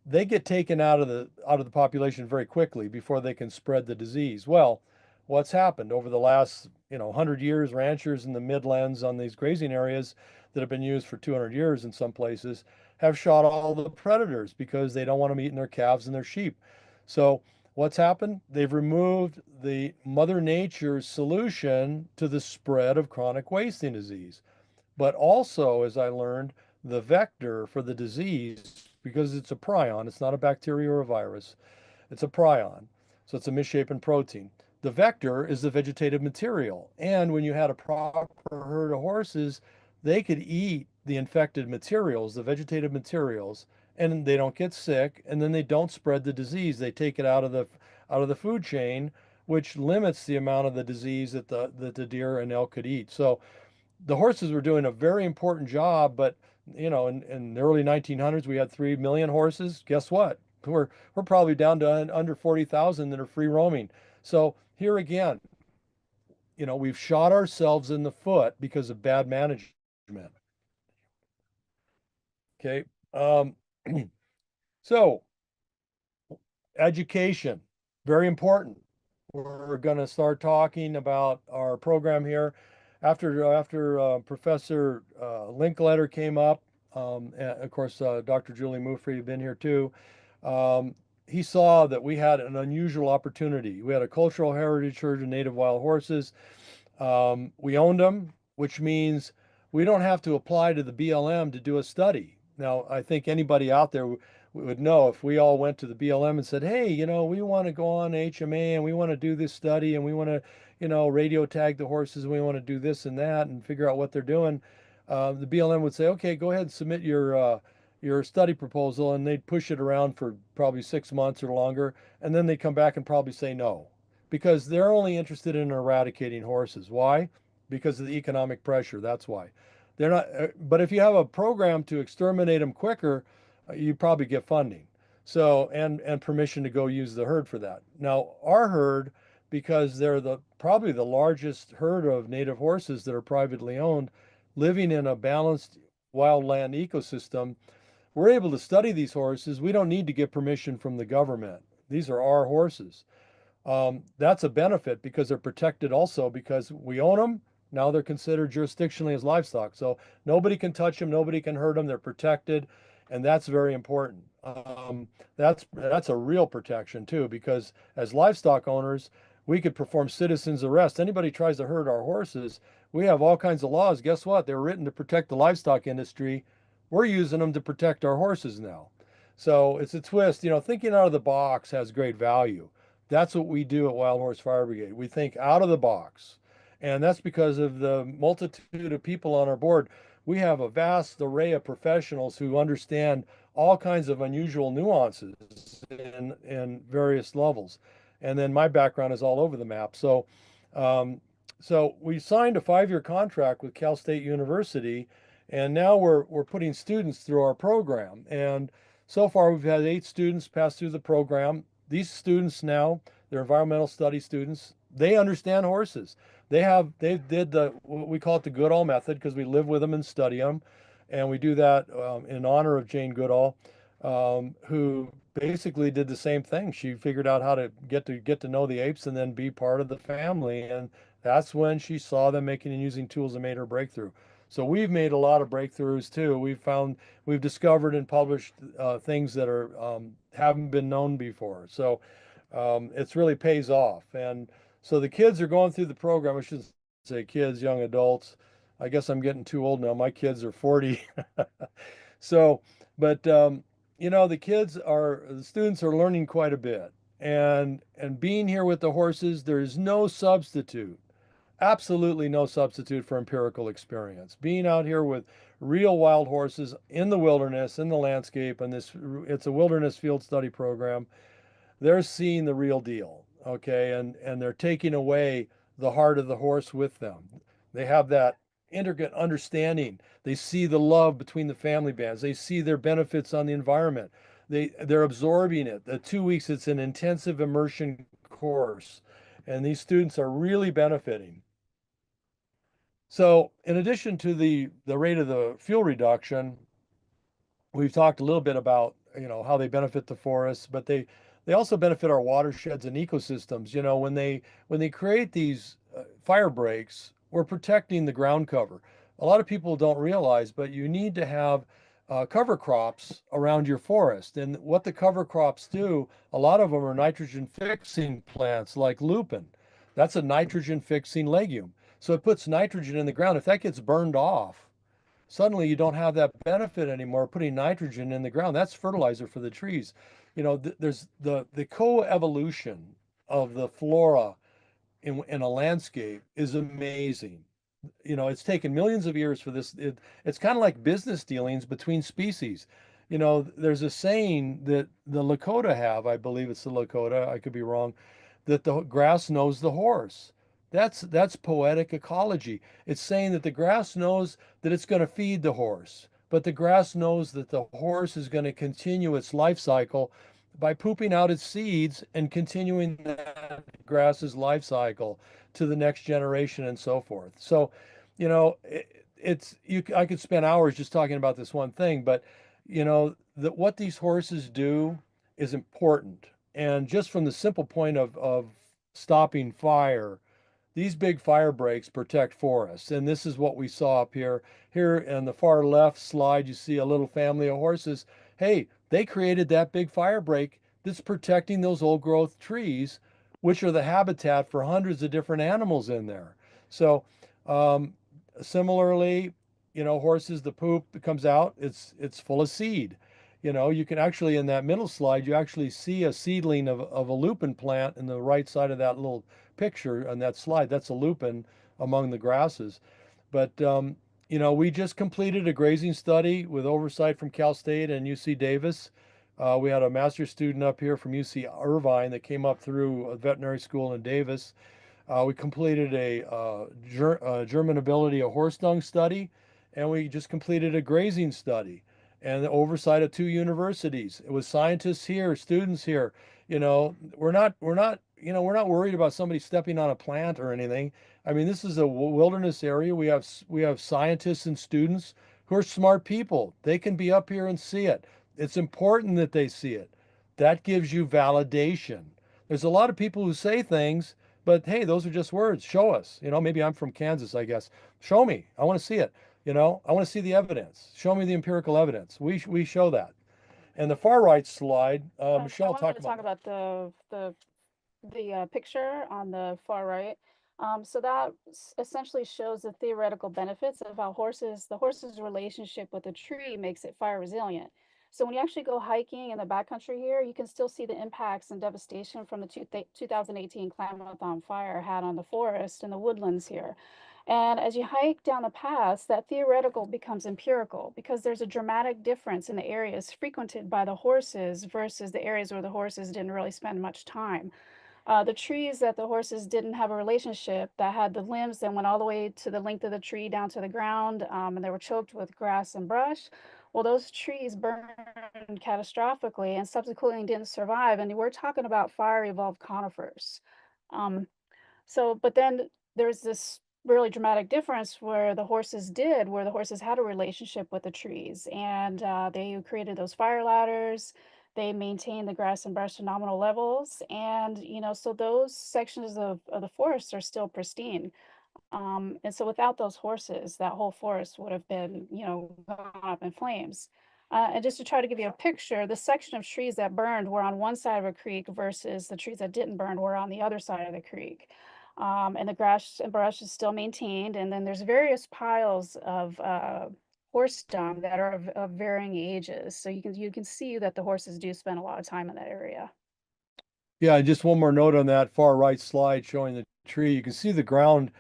they get taken out of the population very quickly before they can spread the disease. Well, what's happened over the last 100 years? Ranchers in the Midlands on these grazing areas that have been used for 200 years in some places have shot all the predators because they don't want them eating their calves and their sheep. So what's happened? They've removed the Mother Nature's solution to the spread of chronic wasting disease. But also, as I learned, the vector for the disease, because it's a prion, it's not a bacteria or a virus, it's a prion, so it's a misshapen protein. The vector is the vegetative material. And when you had a proper herd of horses, they could eat the infected materials, the vegetative materials, and they don't get sick, and then they don't spread the disease. They take it out of the food chain, which limits the amount of the disease that the deer and elk could eat. So the horses were doing a very important job, but in the early 1900s, we had 3 million horses. Guess what? We're probably down to under 40,000 that are free roaming. So here again, we've shot ourselves in the foot because of bad management. Okay. So education, very important. We're going to start talking about our program here. After Professor Linkletter came up, and of course, Dr. Julie Mufree had been here too. He saw that we had an unusual opportunity. We had a cultural heritage herd of native wild horses. We owned them, which means we don't have to apply to the BLM to do a study. Now, I think anybody out there would know if we all went to the BLM and said, hey, we want to go on HMA and we want to do this study and we want to, radio tag the horses and we want to do this and that and figure out what they're doing. The BLM would say, okay, go ahead and submit your study proposal, and they'd push it around for probably 6 months or longer, and then they'd come back and probably say no, because they're only interested in eradicating horses. Why? Because of the economic pressure. That's why. They're not. But if you have a program to exterminate them quicker, you probably get funding. So and permission to go use the herd for that. Now our herd, because they're probably the largest herd of native horses that are privately owned, living in a balanced wildland ecosystem, we're able to study these horses. We don't need to get permission from the government. These are our horses. That's a benefit because they're protected also because we own them. Now they're considered jurisdictionally as livestock. So nobody can touch them, nobody can hurt them, they're protected, and that's very important. That's a real protection too, because as livestock owners, we could perform citizen's arrest. Anybody tries to hurt our horses, we have all kinds of laws. Guess what? They're written to protect the livestock industry. We're using them to protect our horses now. So it's a twist. Thinking out of the box has great value. That's what we do at Wild Horse Fire Brigade. We think out of the box. And that's because of the multitude of people on our board. We have a vast array of professionals who understand all kinds of unusual nuances in various levels. And then my background is all over the map. So we signed a 5-year contract with Cal State University, and now we're putting students through our program. And so far we've had 8 students pass through the program. These students now, they're environmental study students. They understand horses. They did what we call it the Goodall method, because we live with them and study them. And we do that in honor of Jane Goodall, who basically did the same thing. She figured out how to get to know the apes and then be part of the family. And that's when she saw them making and using tools and made her breakthrough. So we've made a lot of breakthroughs too. We've discovered and published things that haven't been known before. So it's really pays off. And so the kids are going through the program. I shouldn't say kids, young adults. I guess I'm getting too old now. My kids are 40. So, but the students are learning quite a bit. And being here with the horses, there is no substitute absolutely no substitute for empirical experience. Being out here with real wild horses in the wilderness, in the landscape, and it's a wilderness field study program. They're seeing the real deal, okay? And they're taking away the heart of the horse with them. They have that intricate understanding. They see the love between the family bands. They see their benefits on the environment. They're absorbing it. The 2 weeks, it's an intensive immersion course, and these students are really benefiting. So in addition to the rate of the fuel reduction, we've talked a little bit about, how they benefit the forests, but they also benefit our watersheds and ecosystems. When they create these fire breaks, we're protecting the ground cover. A lot of people don't realize, but you need to have cover crops around your forest. And what the cover crops do, a lot of them are nitrogen fixing plants like lupin. That's a nitrogen fixing legume. So it puts nitrogen in the ground. If that gets burned off, suddenly you don't have that benefit anymore, putting nitrogen in the ground. That's fertilizer for the trees. There's the co-evolution of the flora in a landscape is amazing. It's taken millions of years for this. It's kind of like business dealings between species. There's a saying that the Lakota have, I believe it's the Lakota, I could be wrong, that the grass knows the horse. That's poetic ecology. It's saying that the grass knows that it's going to feed the horse, but the grass knows that the horse is going to continue its life cycle by pooping out its seeds and continuing that grass's life cycle to the next generation and so forth. So, I could spend hours just talking about this one thing, but what these horses do is important. And just from the simple point of stopping fire, these big fire breaks protect forests. And this is what we saw up here. Here in the far left slide, you see a little family of horses. Hey, they created that big fire break that's protecting those old growth trees, which are the habitat for hundreds of different animals in there. So, similarly, horses, the poop that comes out, it's full of seed. You can actually, in that middle slide, you actually see a seedling of a lupin plant in the right side of that little picture on that slide. That's a lupin among the grasses. But, we just completed a grazing study with oversight from Cal State and UC Davis. We had a master's student up here from UC Irvine that came up through a veterinary school in Davis. We completed a germinability of horse dung study, and we just completed a grazing study and the oversight of 2 universities. It was scientists here, students here. We're not worried about somebody stepping on a plant or anything. I mean, this is a wilderness area. We have scientists and students who are smart people. They can be up here and see it. It's important that they see it. That gives you validation. There's a lot of people who say things, but hey, those are just words. Show us. Maybe I'm from Kansas, I guess. Show me. I want to see it. I want to see the evidence. Show me the empirical evidence. We show that. And the far right slide, Michelle, I wanted to talk about the picture on the far right. So that essentially shows the theoretical benefits of how the horse's relationship with the tree makes it fire resilient. So when you actually go hiking in the backcountry here, you can still see the impacts and devastation from the 2018 Klamathon fire had on the forest and the woodlands here. And as you hike down the paths, that theoretical becomes empirical because there's a dramatic difference in the areas frequented by the horses versus the areas where the horses didn't really spend much time. The trees that the horses didn't have a relationship, that had the limbs that went all the way to the length of the tree down to the ground, and they were choked with grass and brush. Well, those trees burned catastrophically and subsequently didn't survive. And we're talking about fire evolved conifers. Um, but then there's this really dramatic difference where the horses had a relationship with the trees, and they created those fire ladders. They maintained the grass and brush to nominal levels, and so those sections of the forest are still pristine. And so without those horses, that whole forest would have been, gone up in flames. And just to try to give you a picture, the section of trees that burned were on one side of a creek versus the trees that didn't burn were on the other side of the creek. And the grass and brush is still maintained. And then there's various piles of horse dung that are of varying ages. So you can see that the horses do spend a lot of time in that area. Yeah, just one more note on that far right slide showing the tree. You can see the ground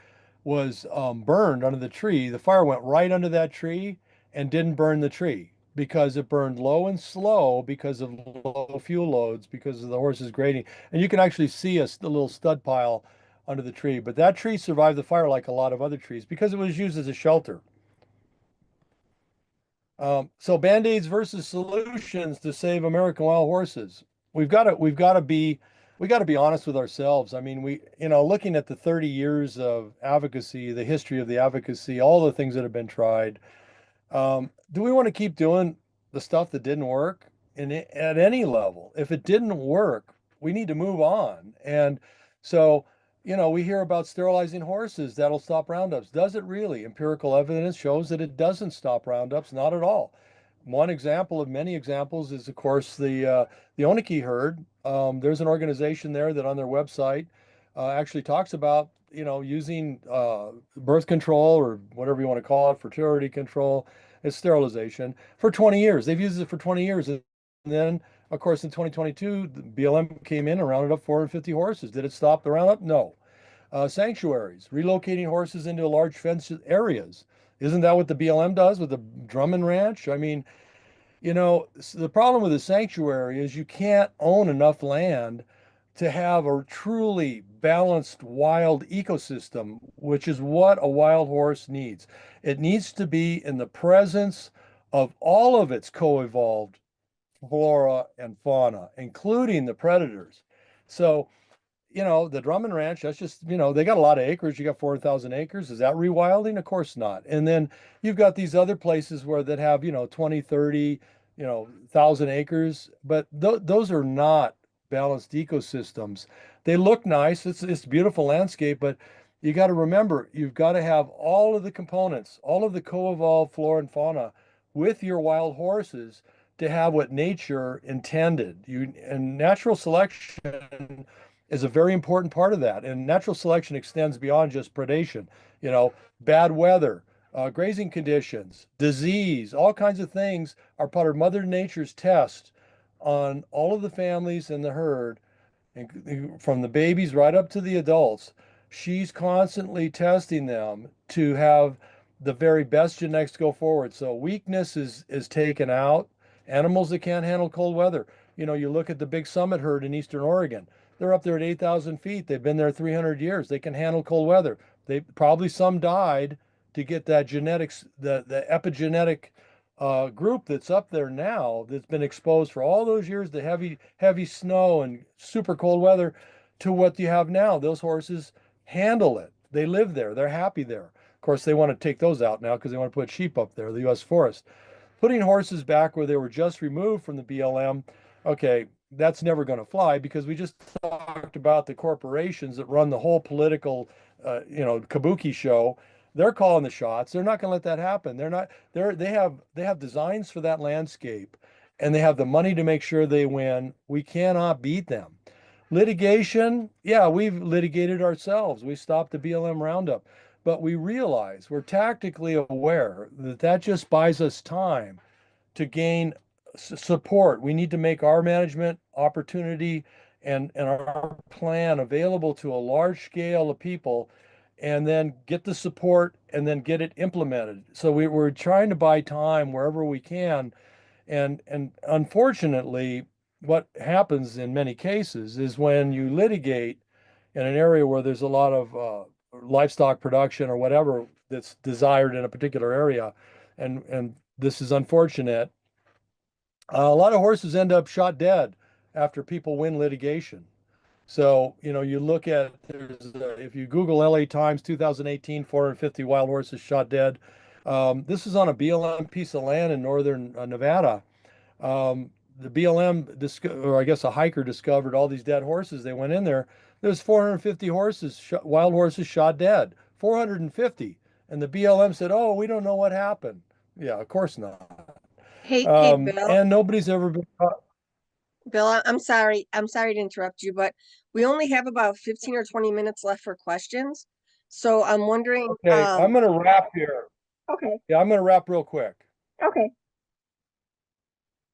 was burned under the tree, the fire went right under that tree and didn't burn the tree because it burned low and slow because of low fuel loads, because of the horses grading. And you can actually see a little stud pile under the tree. But that tree survived the fire like a lot of other trees because it was used as a shelter. So Band-Aids versus solutions to save American wild horses. We got to be honest with ourselves. I mean, looking at the 30 years of advocacy, the history of the advocacy, all the things that have been tried, do we want to keep doing the stuff that didn't work at any level? If it didn't work, we need to move on. And so, we hear about sterilizing horses that'll stop roundups. Does it really? Empirical evidence shows that it doesn't stop roundups, not at all. One example of many examples is, of course, the Oniki herd. There's an organization there that on their website actually talks about using birth control, or whatever you want to call it, fertility control, as sterilization for 20 years. They've used it for 20 years. And then, of course, in 2022, the BLM came in and rounded up 450 horses. Did it stop the roundup? No. Sanctuaries, relocating horses into large fenced areas. Isn't that what the BLM does with the Drummond Ranch? I mean, the problem with a sanctuary is you can't own enough land to have a truly balanced wild ecosystem, which is what a wild horse needs. It needs to be in the presence of all of its co-evolved flora and fauna, including the predators. So, the Drummond Ranch, that's just, they got a lot of acres. You got 400,000 acres. Is that rewilding? Of course not. And then you've got these other places that have, 20, 30, 1,000 acres, but those are not balanced ecosystems. They look nice. It's a beautiful landscape, but you got to remember, you've got to have all of the components, all of the co-evolved flora and fauna with your wild horses to have what nature intended. And natural selection is a very important part of that. And natural selection extends beyond just predation, bad weather, grazing conditions, disease, all kinds of things are part of Mother Nature's test on all of the families in the herd, from the babies right up to the adults. She's constantly testing them to have the very best genetics to go forward. So weakness is taken out. Animals that can't handle cold weather. You look at the big summit herd in Eastern Oregon. They're up there at 8,000 feet. They've been there 300 years. They can handle cold weather. They probably, some died to get that genetics, the epigenetic group that's up there now, that's been exposed for all those years to heavy snow and super cold weather, to what you have now. Those horses handle it. They live there. They're happy there. Of course, they want to take those out now because they want to put sheep up there, the U.S. forest. Putting horses back where they were just removed from the BLM, okay, that's never going to fly, because we just talked about the corporations that run the whole political, kabuki show. They're calling the shots. They're not going to let that happen. They have designs for that landscape, and they have the money to make sure they win. We cannot beat them. Litigation, yeah, we've litigated ourselves. We stopped the BLM roundup, but we realize, we're tactically aware that just buys us time to gain support. We need to make our management opportunity and our plan available to a large scale of people, and then get the support and then get it implemented. So we're trying to buy time wherever we can. And unfortunately, what happens in many cases is, when you litigate in an area where there's a lot of livestock production or whatever that's desired in a particular area, and this is unfortunate, a lot of horses end up shot dead after people win litigation. So, you look at, if you Google LA Times 2018, 450 wild horses shot dead. This is on a BLM piece of land in northern Nevada. The BLM, or I guess a hiker, discovered all these dead horses. They went in there. There's 450 horses, wild horses, shot dead. 450. And the BLM said, "Oh, we don't know what happened." Yeah, of course not. Hey, Bill. And nobody's ever been caught. Bill, I'm sorry. I'm sorry to interrupt you, but we only have about 15 or 20 minutes left for questions. So I'm wondering. Okay, I'm going to wrap here. Okay. Yeah, I'm going to wrap real quick. Okay.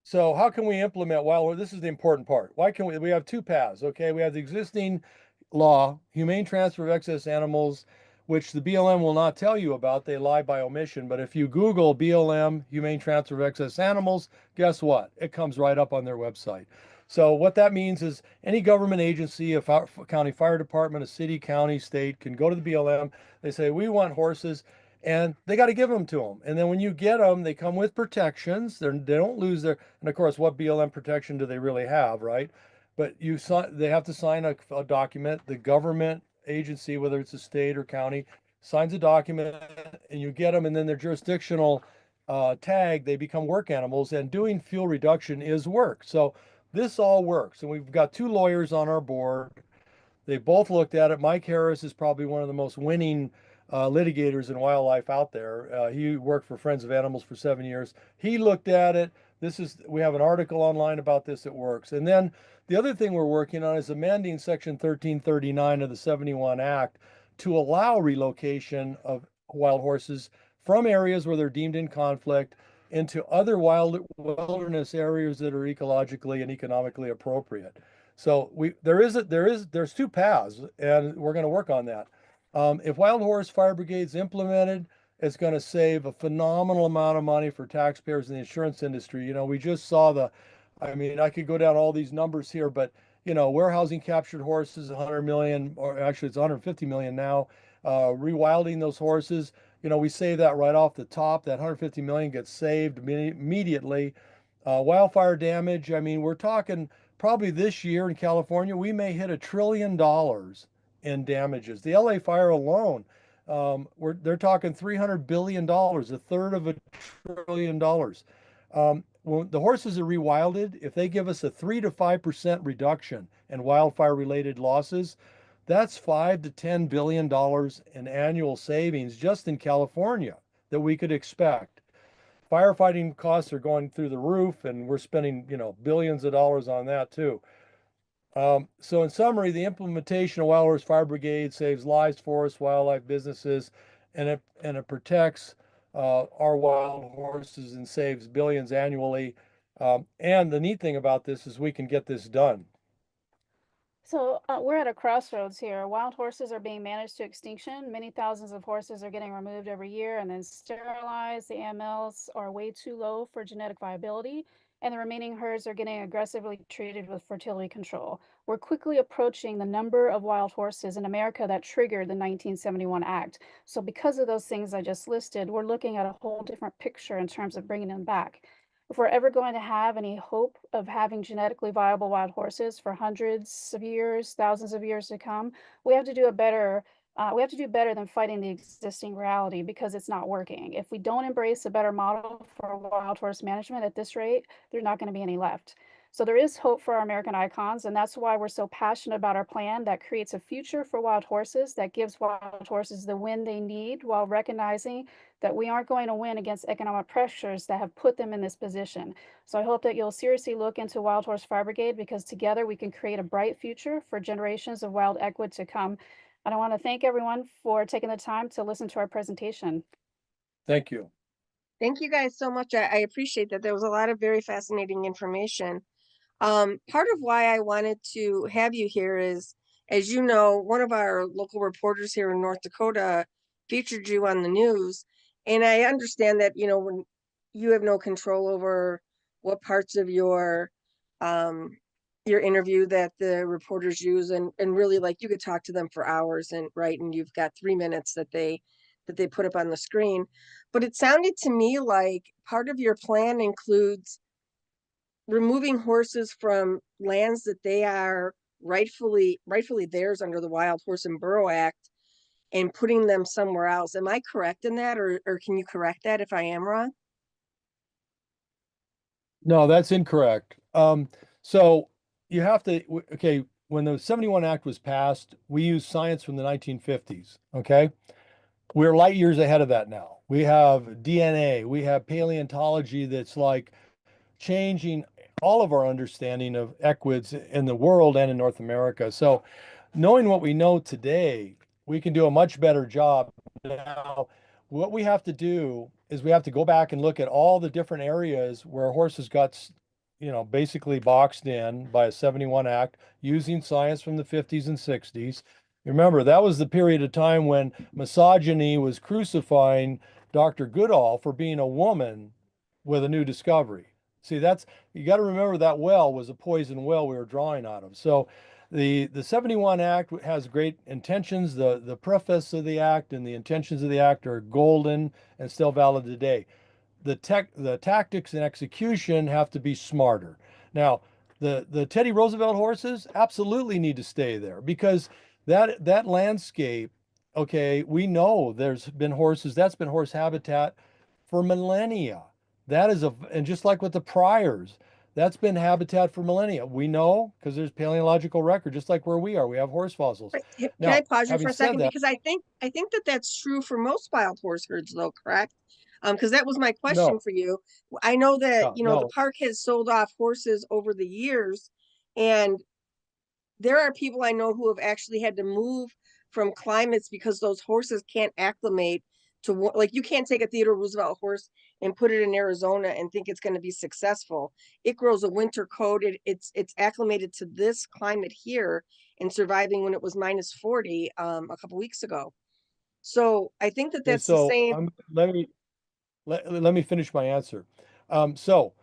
So how can we implement wild? This is the important part. Why can we have two paths? Okay, we have the existing law, humane transfer of excess animals, which the BLM will not tell you about. They lie by omission. But if you Google BLM, Humane Transfer of Excess Animals, guess what? It comes right up on their website. So what that means is any government agency, a county fire department, a city, county, state can go to the BLM. They say, we want horses, and they got to give them to them. And then when you get them, they come with protections. They don't lose their, and of course, what BLM protection do they really have, right? But they have to sign a document. The government agency, whether it's a state or county, signs a document, and you get them, and then their jurisdictional tag, they become work animals, and doing fuel reduction is work. So this all works, and we've got 2 lawyers on our board. They both looked at it. Mike Harris is probably one of the most winning litigators in wildlife out there. He worked for Friends of Animals for 7 years. He looked at it. We have an article online about this. It works. And then the other thing we're working on is amending Section 1339 of the 71 Act to allow relocation of wild horses from areas where they're deemed in conflict into other wilderness areas that are ecologically and economically appropriate. So there's 2 paths, and we're going to work on that. If Wild Horse Fire Brigade's implemented, it's going to save a phenomenal amount of money for taxpayers in the insurance industry. You know, we just saw I mean, I could go down all these numbers here, but you know, warehousing captured horses, 100 million, or actually it's 150 million now. Rewilding those horses, you know, we save that right off the top. That 150 million gets saved immediately. Wildfire damage, I mean, we're talking probably this year in California, we may hit $1 trillion in damages. The LA fire alone, they're talking $300 billion, a third of $1 trillion. When the horses are rewilded, if they give us a 3 to 5% reduction in wildfire related losses, that's $5 to $10 billion in annual savings just in California that we could expect. Firefighting costs are going through the roof, and we're spending, you know, billions of dollars on that too. So in summary, the implementation of Wild Horse Fire Brigade saves lives, forests, wildlife, businesses, and it protects our wild horses and saves billions annually. And the neat thing about this is we can get this done. So we're at a crossroads here. Wild horses are being managed to extinction. Many thousands of horses are getting removed every year and then sterilized. The AMLs are way too low for genetic viability, and the remaining herds are getting aggressively treated with fertility control. We're quickly approaching the number of wild horses in America that triggered the 1971 Act. So because of those things I just listed, we're looking at a whole different picture in terms of bringing them back. If we're ever going to have any hope of having genetically viable wild horses for hundreds of years, thousands of years to come, we have to do better than fighting the existing reality because it's not working. If we don't embrace a better model for wild horse management at this rate, there's not going to be any left. So there is hope for our American icons, and that's why we're so passionate about our plan that creates a future for wild horses, that gives wild horses the win they need while recognizing that we aren't going to win against economic pressures that have put them in this position. So I hope that you'll seriously look into Wild Horse Fire Brigade, because together we can create a bright future for generations of wild equid to come. And I want to thank everyone for taking the time to listen to our presentation. Thank you. Thank you guys so much. I appreciate that. There was a lot of very fascinating information. Part of why I wanted to have you here is, as you know, one of our local reporters here in North Dakota featured you on the news. And I understand that, you know, when you have no control over what parts of your interview that the reporters use, and really, like, you could talk to them for hours, and right, and you've got 3 minutes that they put up on the screen. But it sounded to me like part of your plan includes removing horses from lands that they are rightfully theirs under the Wild Horse and Burro Act, and putting them somewhere else. Am I correct in that, or can you correct that if I am wrong? No, that's incorrect. So you have to, okay, when the 71 Act was passed, we used science from the 1950s, okay? We're light years ahead of that now. We have DNA, we have paleontology that's like changing all of our understanding of equids in the world and in North America. So knowing what we know today, we can do a much better job. Now, what we have to do is we have to go back and look at all the different areas where horses got, you know, basically boxed in by a 71 Act using science from the 50s and 60s. Remember, that was the period of time when misogyny was crucifying Dr. Goodall for being a woman with a new discovery. See, that's, you got to remember that well was a poison well we were drawing out of. So the 71 Act has great intentions. The preface of the act and the intentions of the act are golden and still valid today. The tactics and execution have to be smarter. Now, the Teddy Roosevelt horses absolutely need to stay there because that landscape, okay, we know there's been horses, that's been horse habitat for millennia. That is and just like with the priors, that's been habitat for millennia. We know because there's paleontological record, just like where we are, we have horse fossils. Right. Can I Now, pause you having for a said second? that, Because I think that that's true for most wild horse herds, though, correct? Because that was my question no, for you. I know that, yeah, the no, park has sold off horses over the years, and there are people I know who have actually had to move from climates because those horses can't acclimate to like you can't take a Theodore Roosevelt horse and put it in Arizona and think it's going to be successful. It grows a winter coat. It's acclimated to this climate here and surviving when it was minus 40 a couple weeks ago. So I think that okay, that's the so same. let me finish my answer. So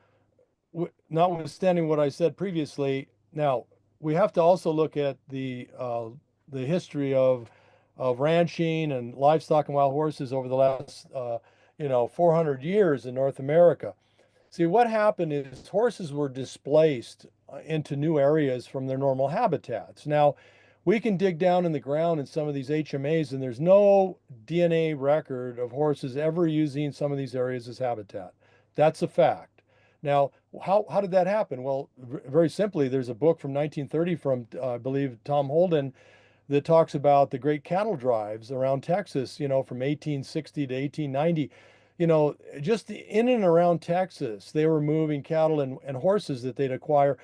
notwithstanding what I said previously, now we have to also look at the history of ranching and livestock and wild horses over the last 400 years in North America. See, what happened is horses were displaced into new areas from their normal habitats. Now, we can dig down in the ground in some of these HMAs, and there's no DNA record of horses ever using some of these areas as habitat. That's a fact. Now, how did that happen? Well, very simply, there's a book from 1930 from, I believe, Tom Holden that talks about the great cattle drives around Texas, from 1860 to 1890. Just in and around Texas, they were moving cattle and horses that they'd acquire.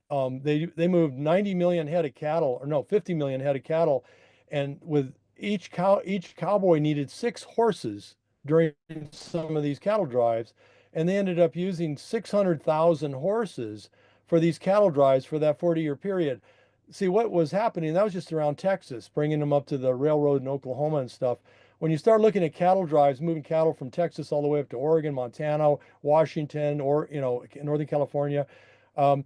They moved 90 million head of cattle, or no, 50 million head of cattle, and with each cowboy needed 6 horses during some of these cattle drives, and they ended up using 600,000 horses for these cattle drives for that 40-year period. See what was happening, that was just around Texas, bringing them up to the railroad in Oklahoma and stuff. When you start looking at cattle drives, moving cattle from Texas all the way up to Oregon, Montana, Washington, or Northern California, um,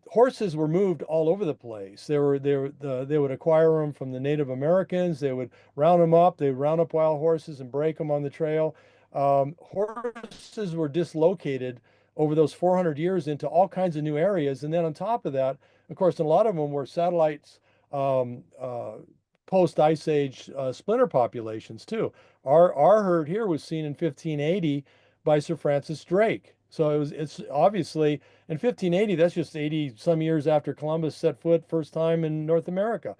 horses were moved all over the place. They would acquire them from the Native Americans. They would round them up. They would round up wild horses and break them on the trail. Horses were dislocated over those 400 years into all kinds of new areas. And then on top of that, of course, a lot of them were satellites, um, uh, post Ice Age splinter populations too. Our herd here was seen in 1580 by Sir Francis Drake. So it's obviously in 1580, that's just 80 some years after Columbus set foot first time in North America.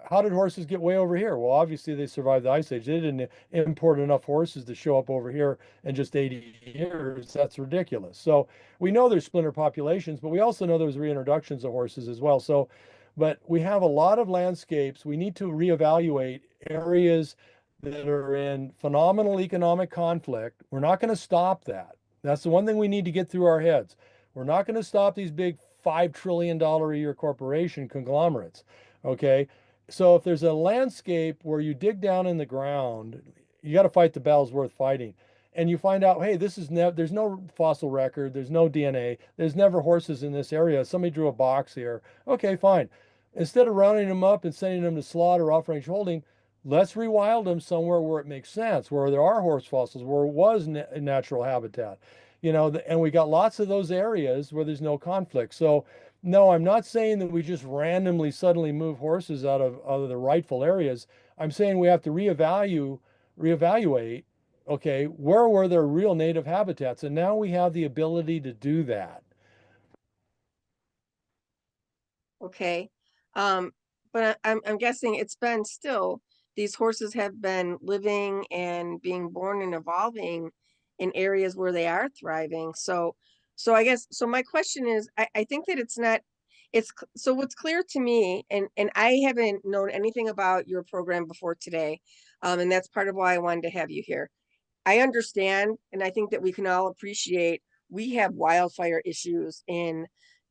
How did horses get way over here? Well, obviously they survived the Ice Age. They didn't import enough horses to show up over here in just 80 years. That's ridiculous. So we know there's splinter populations, but we also know there's reintroductions of horses as well. So, but we have a lot of landscapes. We need to reevaluate areas that are in phenomenal economic conflict. We're not going to stop that. That's the one thing we need to get through our heads. We're not going to stop these big $5 trillion a year corporation conglomerates. Okay. So if there's a landscape where you dig down in the ground, you got to fight the battles worth fighting. And you find out, hey, there's no fossil record, there's no DNA, there's never horses in this area. Somebody drew a box here. Okay, fine. Instead of rounding them up and sending them to slaughter off range holding, let's rewild them somewhere where it makes sense, where there are horse fossils, where it was natural habitat. And we got lots of those areas where there's no conflict. So no, I'm not saying that we just randomly suddenly move horses out of the rightful areas. I'm saying we have to reevaluate, okay, where were their real native habitats? And now we have the ability to do that. Okay. But I'm guessing it's been still, these horses have been living and being born and evolving in areas where they are thriving. So I guess, so my question is, I think that it's not, so what's clear to me, and I haven't known anything about your program before today. And that's part of why I wanted to have you here. I understand, and I think that we can all appreciate, we have wildfire issues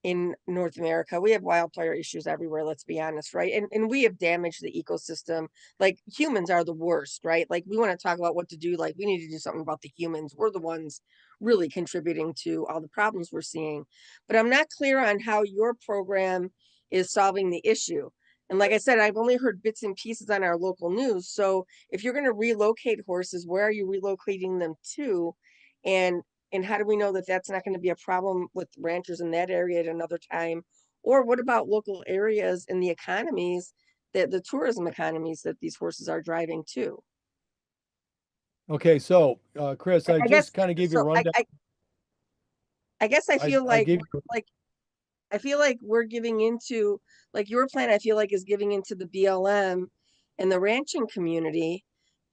in North America. We have wildfire issues everywhere, let's be honest, right? And we have damaged the ecosystem. Like humans are the worst, right? Like we want to talk about what to do. Like we need to do something about the humans. We're the ones really contributing to all the problems we're seeing. But I'm not clear on how your program is solving the issue. And like I said, I've only heard bits and pieces on our local news. So if you're going to relocate horses, where are you relocating them to? And how do we know that that's not going to be a problem with ranchers in that area at another time? Or what about local areas in the economies, that the tourism economies that these horses are driving to? Okay, so Chris, I I guess just kind of gave you a so. rundown. I guess I feel I like gave like I feel like we're giving into, like your plan, I feel like is giving into the BLM and the ranching community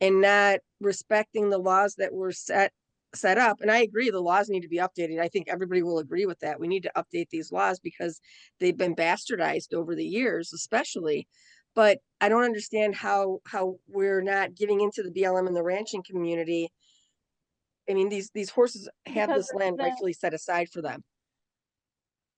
and not respecting the laws that were set up. And I agree, the laws need to be updated. I think everybody will agree with that. We need to update these laws because they've been bastardized over the years, especially. But I don't understand how we're not giving into the BLM and the ranching community. I mean, these horses have Because this land the rightfully set aside for them.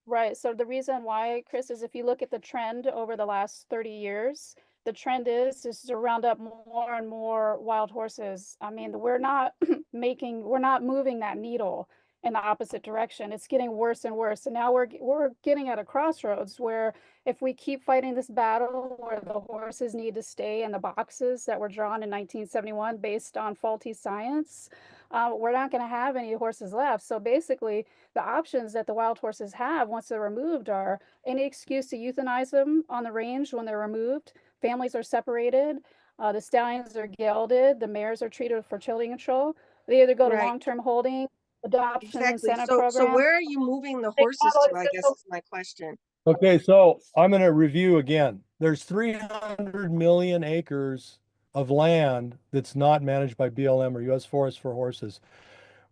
Right. So the reason why, Chris, is if you look at the trend over the last 30 years, the trend is to round up more and more wild horses. I mean, we're not we're not moving that needle in the opposite direction. It's getting worse and worse. And now we're getting at a crossroads where if we keep fighting this battle where the horses need to stay in the boxes that were drawn in 1971 based on faulty science, we're not going to have any horses left. So basically, the options that the wild horses have once they're removed are any excuse to euthanize them on the range when they're removed. Families are separated. The stallions are gelded. The mares are treated for fertility control. They either go to Right. long-term holding, adoption Exactly. incentive So program. where are you moving the They horses follow to, I guess is my question. Okay, so I'm going to review again. There's 300 million acres of land that's not managed by BLM or U.S. Forest for Horses.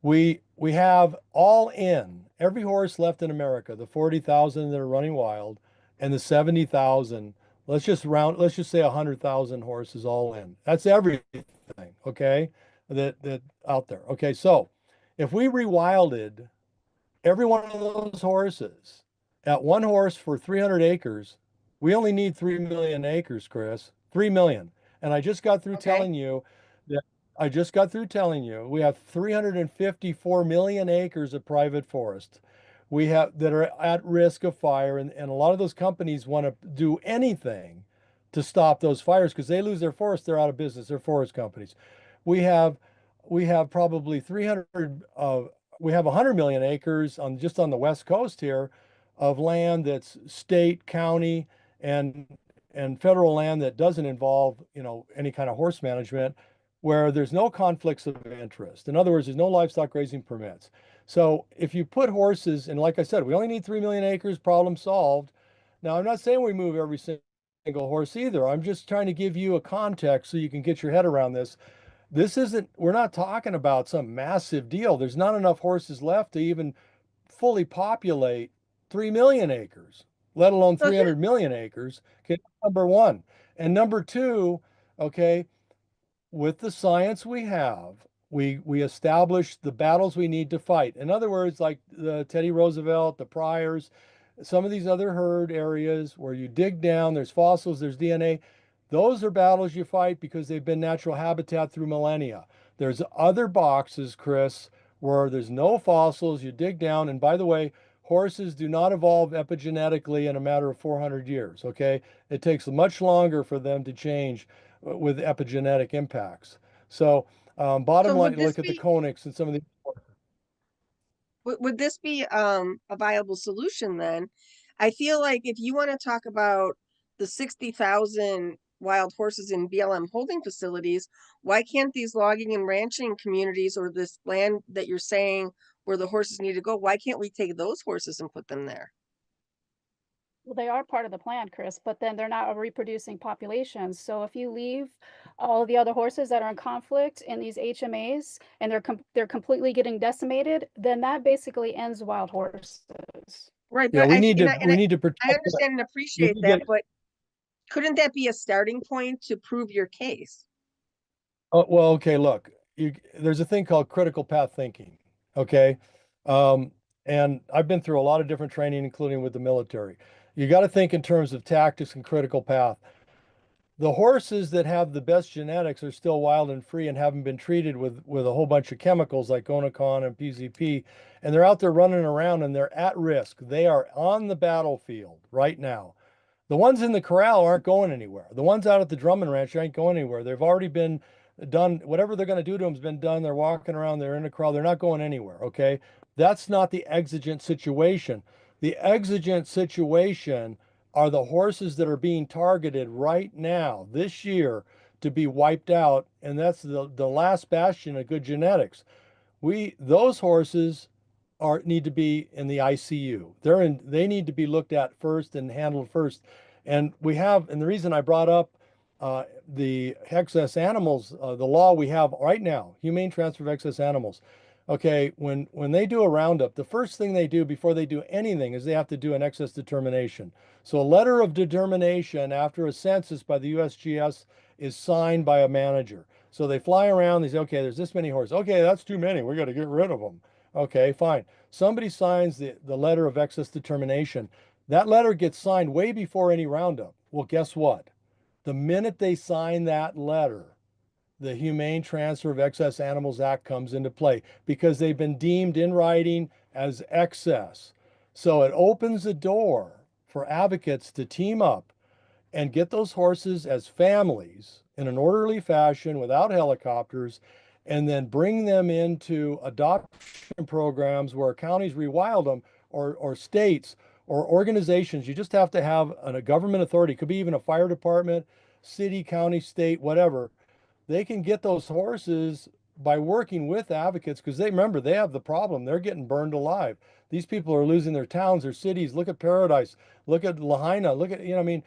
We have all in every horse left in America, the 40,000 that are running wild, and the 70,000. Let's just say 100,000 horses all in. That's everything, okay? That out there. Okay, so if we rewilded every one of those horses at one horse for 300 acres, we only need 3 million acres, Chris. 3 million. And Okay. I just got through telling you we have 354 million acres of private forest we have that are at risk of fire. And a lot of those companies want to do anything to stop those fires because they lose their forest, they're out of business. They're forest companies. We have we have probably 300 we have 100 million acres on just on the west coast here of land that's state, county, and federal land that doesn't involve, any kind of horse management, where there's no conflicts of interest. In other words, there's no livestock grazing permits. So if you put horses, and like I said, we only need 3 million acres, problem solved. Now, I'm not saying we move every single horse either. I'm just trying to give you a context so you can get your head around this. We're not talking about some massive deal. There's not enough horses left to even fully populate 3 million acres, let alone So here, 300 million acres. Okay, number one. And number two, okay, with the science we have, we establish the battles we need to fight. In other words, like the Teddy Roosevelt, the Pryors, some of these other herd areas where you dig down, there's fossils, there's DNA. Those are battles you fight because they've been natural habitat through millennia. There's other boxes, Chris, where there's no fossils, you dig down, and by the way, horses do not evolve epigenetically in a matter of 400 years, okay? It takes much longer for them to change with epigenetic impacts. So, bottom so line, would this look at the be conics and some of the. would this be a viable solution then? I feel like if you want to talk about the 60,000 wild horses in BLM holding facilities, why can't these logging and ranching communities or this land that you're saying where the horses need to go, why can't we take those horses and put them there? Well, they are part of the plan, Chris, but then they're not a reproducing population. So if you leave all the other horses that are in conflict in these HMAs and they're completely getting decimated, then that basically ends wild horses. Right, Yeah, but we need to I protect that. understand and You appreciate need to that, get. but couldn't that be a starting point to prove your case? Oh, well, okay, look, there's a thing called critical path thinking. Okay. Um, And I've been through a lot of different training, including with the military. You got to think in terms of tactics and critical path. The horses that have the best genetics are still wild and free and haven't been treated with a whole bunch of chemicals like Gonacon and PZP, and they're out there running around and they're at risk. They are on the battlefield right now. The ones in the corral aren't going anywhere. The ones out at the Drummond Ranch ain't going anywhere. They've already been done. Whatever they're going to do to them has been done. They're walking around. They're in the corral. They're not going anywhere. Okay. That's not the exigent situation. The exigent situation are the horses that are being targeted right now, this year, to be wiped out. And that's the last bastion of good genetics. Those horses need to be in the ICU. They need to be looked at first and handled first. And the reason I brought up the excess animals, the law we have right now, humane transfer of excess animals. Okay, when they do a roundup, the first thing they do before they do anything is they have to do an excess determination. So a letter of determination after a census by the USGS is signed by a manager. So they fly around, they say, okay, there's this many horses. Okay, that's too many. We got to get rid of them. Okay, fine. Somebody signs the letter of excess determination. That letter gets signed way before any roundup. Well, guess what? The minute they sign that letter, the Humane Transfer of Excess Animals Act comes into play because they've been deemed in writing as excess. So it opens the door for advocates to team up and get those horses as families in an orderly fashion without helicopters, and then bring them into adoption programs where counties rewild them, or states or organizations. You just have to have a government authority, could be even a fire department, city, county, state, whatever. They can get those horses by working with advocates, because they have the problem. They're getting burned alive. These people are losing their towns, their cities. Look at Paradise. Look at Lahaina. Look at, I mean,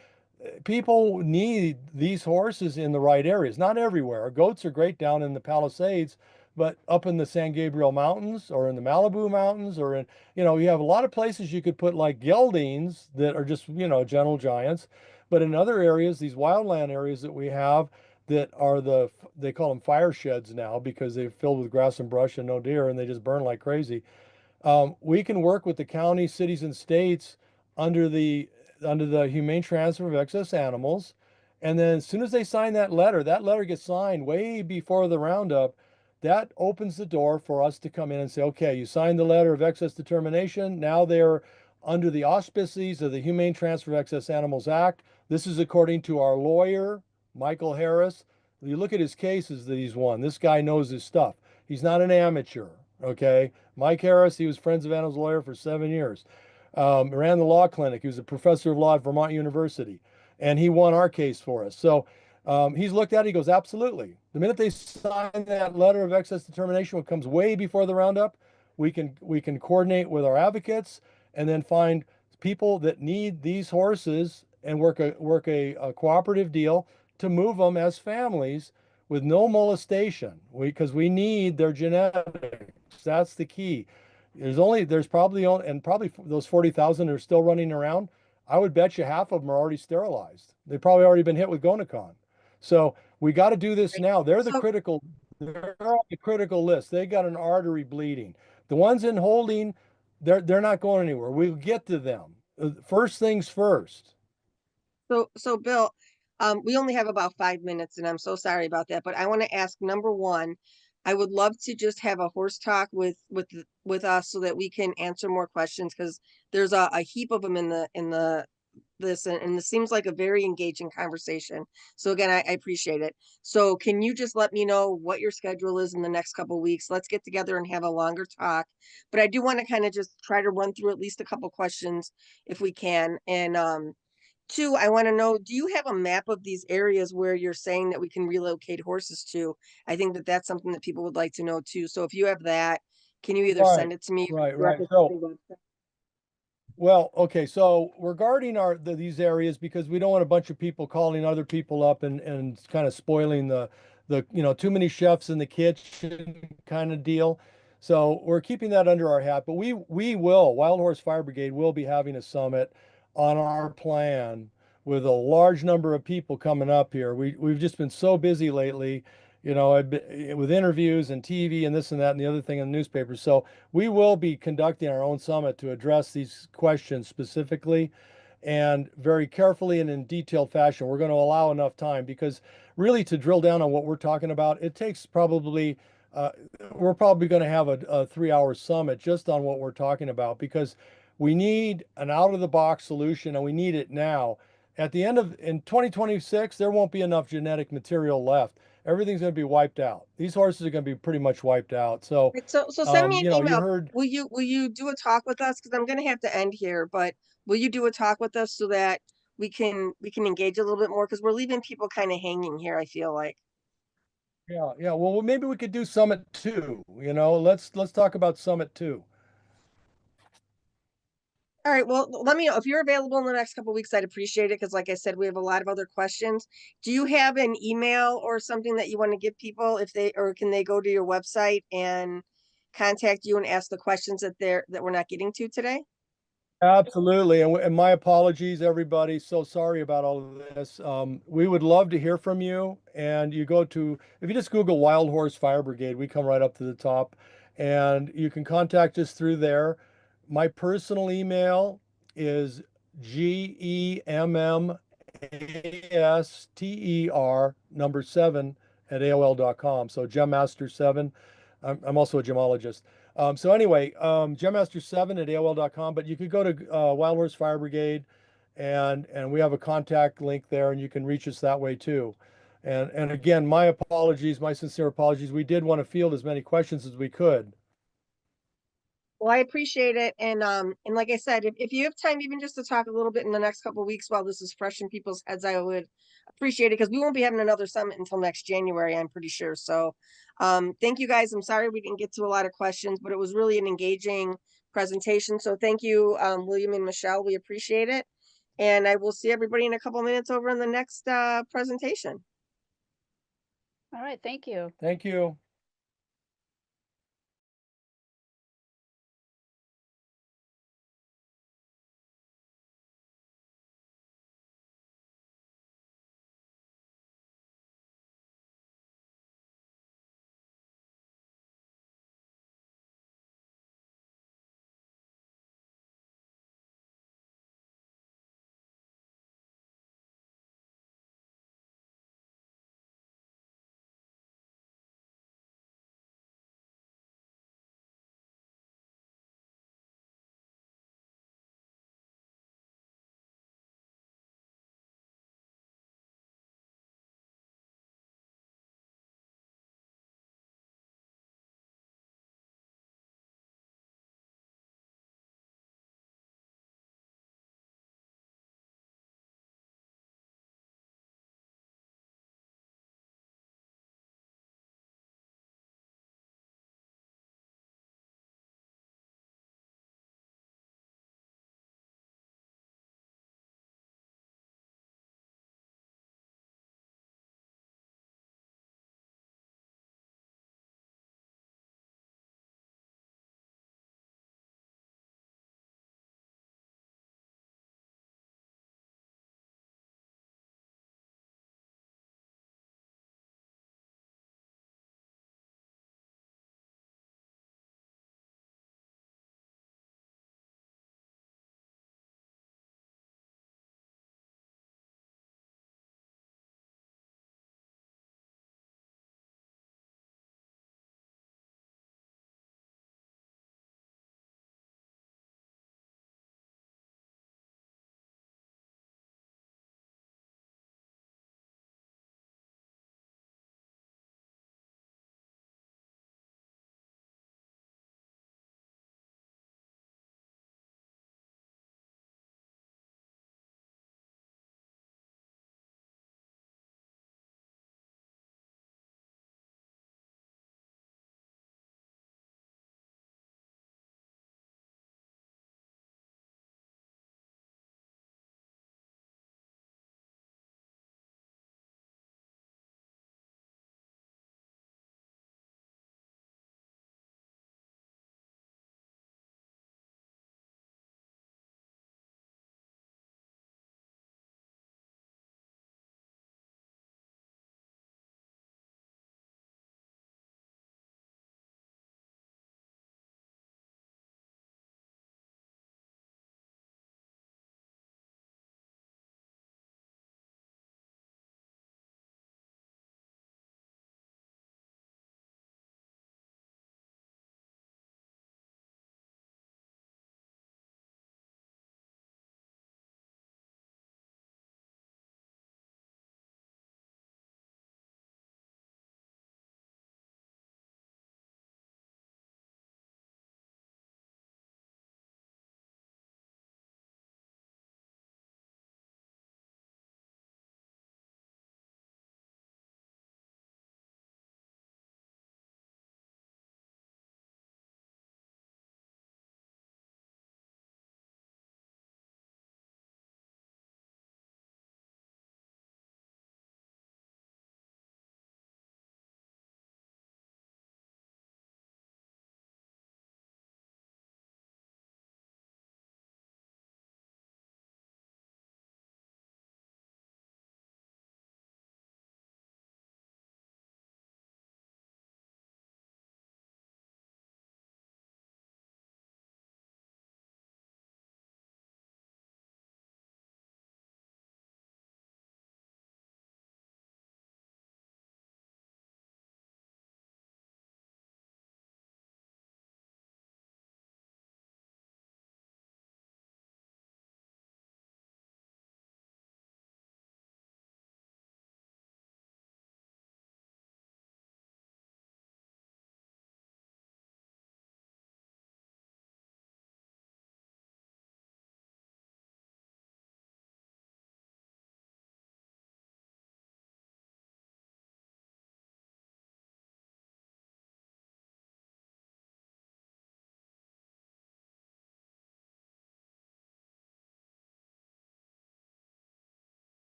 people need these horses in the right areas, not everywhere. Goats are great down in the Palisades, but up in the San Gabriel Mountains or in the Malibu Mountains, or in, you have a lot of places you could put like geldings that are just, gentle giants. But in other areas, these wildland areas that we have, that are they call them fire sheds now because they're filled with grass and brush and no deer, and they just burn like crazy. We can work with the counties, cities, and states under the Humane Transfer of Excess Animals. And then as soon as they sign that letter gets signed way before the roundup. That opens the door for us to come in and say, okay, you signed the letter of excess determination. Now they're under the auspices of the Humane Transfer of Excess Animals Act. This is according to our lawyer, Michael Harris. You look at his cases that he's won. This guy knows his stuff. He's not an amateur, okay? Mike Harris, he was Friends of Animals lawyer for 7 years. Ran the law clinic. He was a professor of law at Vermont University, and he won our case for us. So he's looked at it. He goes, absolutely. The minute they sign that letter of excess determination, which comes way before the roundup, we can coordinate with our advocates and then find people that need these horses and work a cooperative deal to move them as families with no molestation. Because we need their genetics. That's the key. There's probably those 40,000 are still running around. I would bet you half of them are already sterilized. They've probably already been hit with Gonacon. So we got to do this now. They're on the critical list. They got an artery bleeding. The ones in holding, they're not going anywhere. We'll get to them. First things first. So Bill, we only have about 5 minutes, and I'm so sorry about that, but I want to ask, number one, I would love to just have a horse talk with us so that we can answer more questions, because there's a heap of them in this, and it seems like a very engaging conversation. So again, I appreciate it. So can you just let me know what your schedule is in the next couple of weeks? Let's get together and have a longer talk. But I do want to kind of just try to run through at least a couple questions if we can. And two, I want to know, do you have a map of these areas where you're saying that we can relocate horses to? I think that that's something that people would like to know too. So if you have that, can you either send it to me? Right. So, Well, okay. So regarding these areas, because we don't want a bunch of people calling other people up and kind of spoiling the too many chefs in the kitchen kind of deal. So we're keeping that under our hat. But Wild Horse Fire Brigade will be having a summit on our plan with a large number of people coming up here. We've just been so busy lately. with interviews and TV and this and that and the other thing in the newspaper. So we will be conducting our own summit to address these questions specifically and very carefully and in detailed fashion. We're going to allow enough time because really to drill down on what we're talking about, it takes probably, we're probably going to have a 3-hour summit just on what we're talking about because we need an out-of-the-box solution and we need it now. In 2026, there won't be enough genetic material left. Everything's going to be wiped out. These horses are going to be pretty much wiped out. So, Right, so send me an you email. heard. Will you do a talk with us? Because I'm gonna have to end here, but will you do a talk with us so that we can engage a little bit more? Because we're leaving people kind of hanging here, I feel like. Yeah. Well, maybe we could do Summit 2. Let's talk about Summit 2. All right, well, let me know if you're available in the next couple of weeks. I'd appreciate it because, like I said, we have a lot of other questions. Do you have an email or something that you want to give people or can they go to your website and contact you and ask the questions that we're not getting to today? Absolutely. And my apologies, everybody. So sorry about all of this. We would love to hear from you. And if you just Google Wild Horse Fire Brigade, we come right up to the top. And you can contact us through there. My personal email is GEMMASTER 7 So gemmaster7. I'm also a gemologist. So anyway, gemmaster7 but you could go to Wild Horse Fire Brigade and we have a contact link there and you can reach us that way too. And again, my sincere apologies. We did want to field as many questions as we could. Well, I appreciate it. And like I said, if you have time even just to talk a little bit in the next couple of weeks while this is fresh in people's heads, I would appreciate it because we won't be having another summit until next January, I'm pretty sure. So thank you guys. I'm sorry we didn't get to a lot of questions, but it was really an engaging presentation. So thank you, William and Michelle. We appreciate it. And I will see everybody in a couple of minutes over in the next presentation. All right, thank you. Thank you.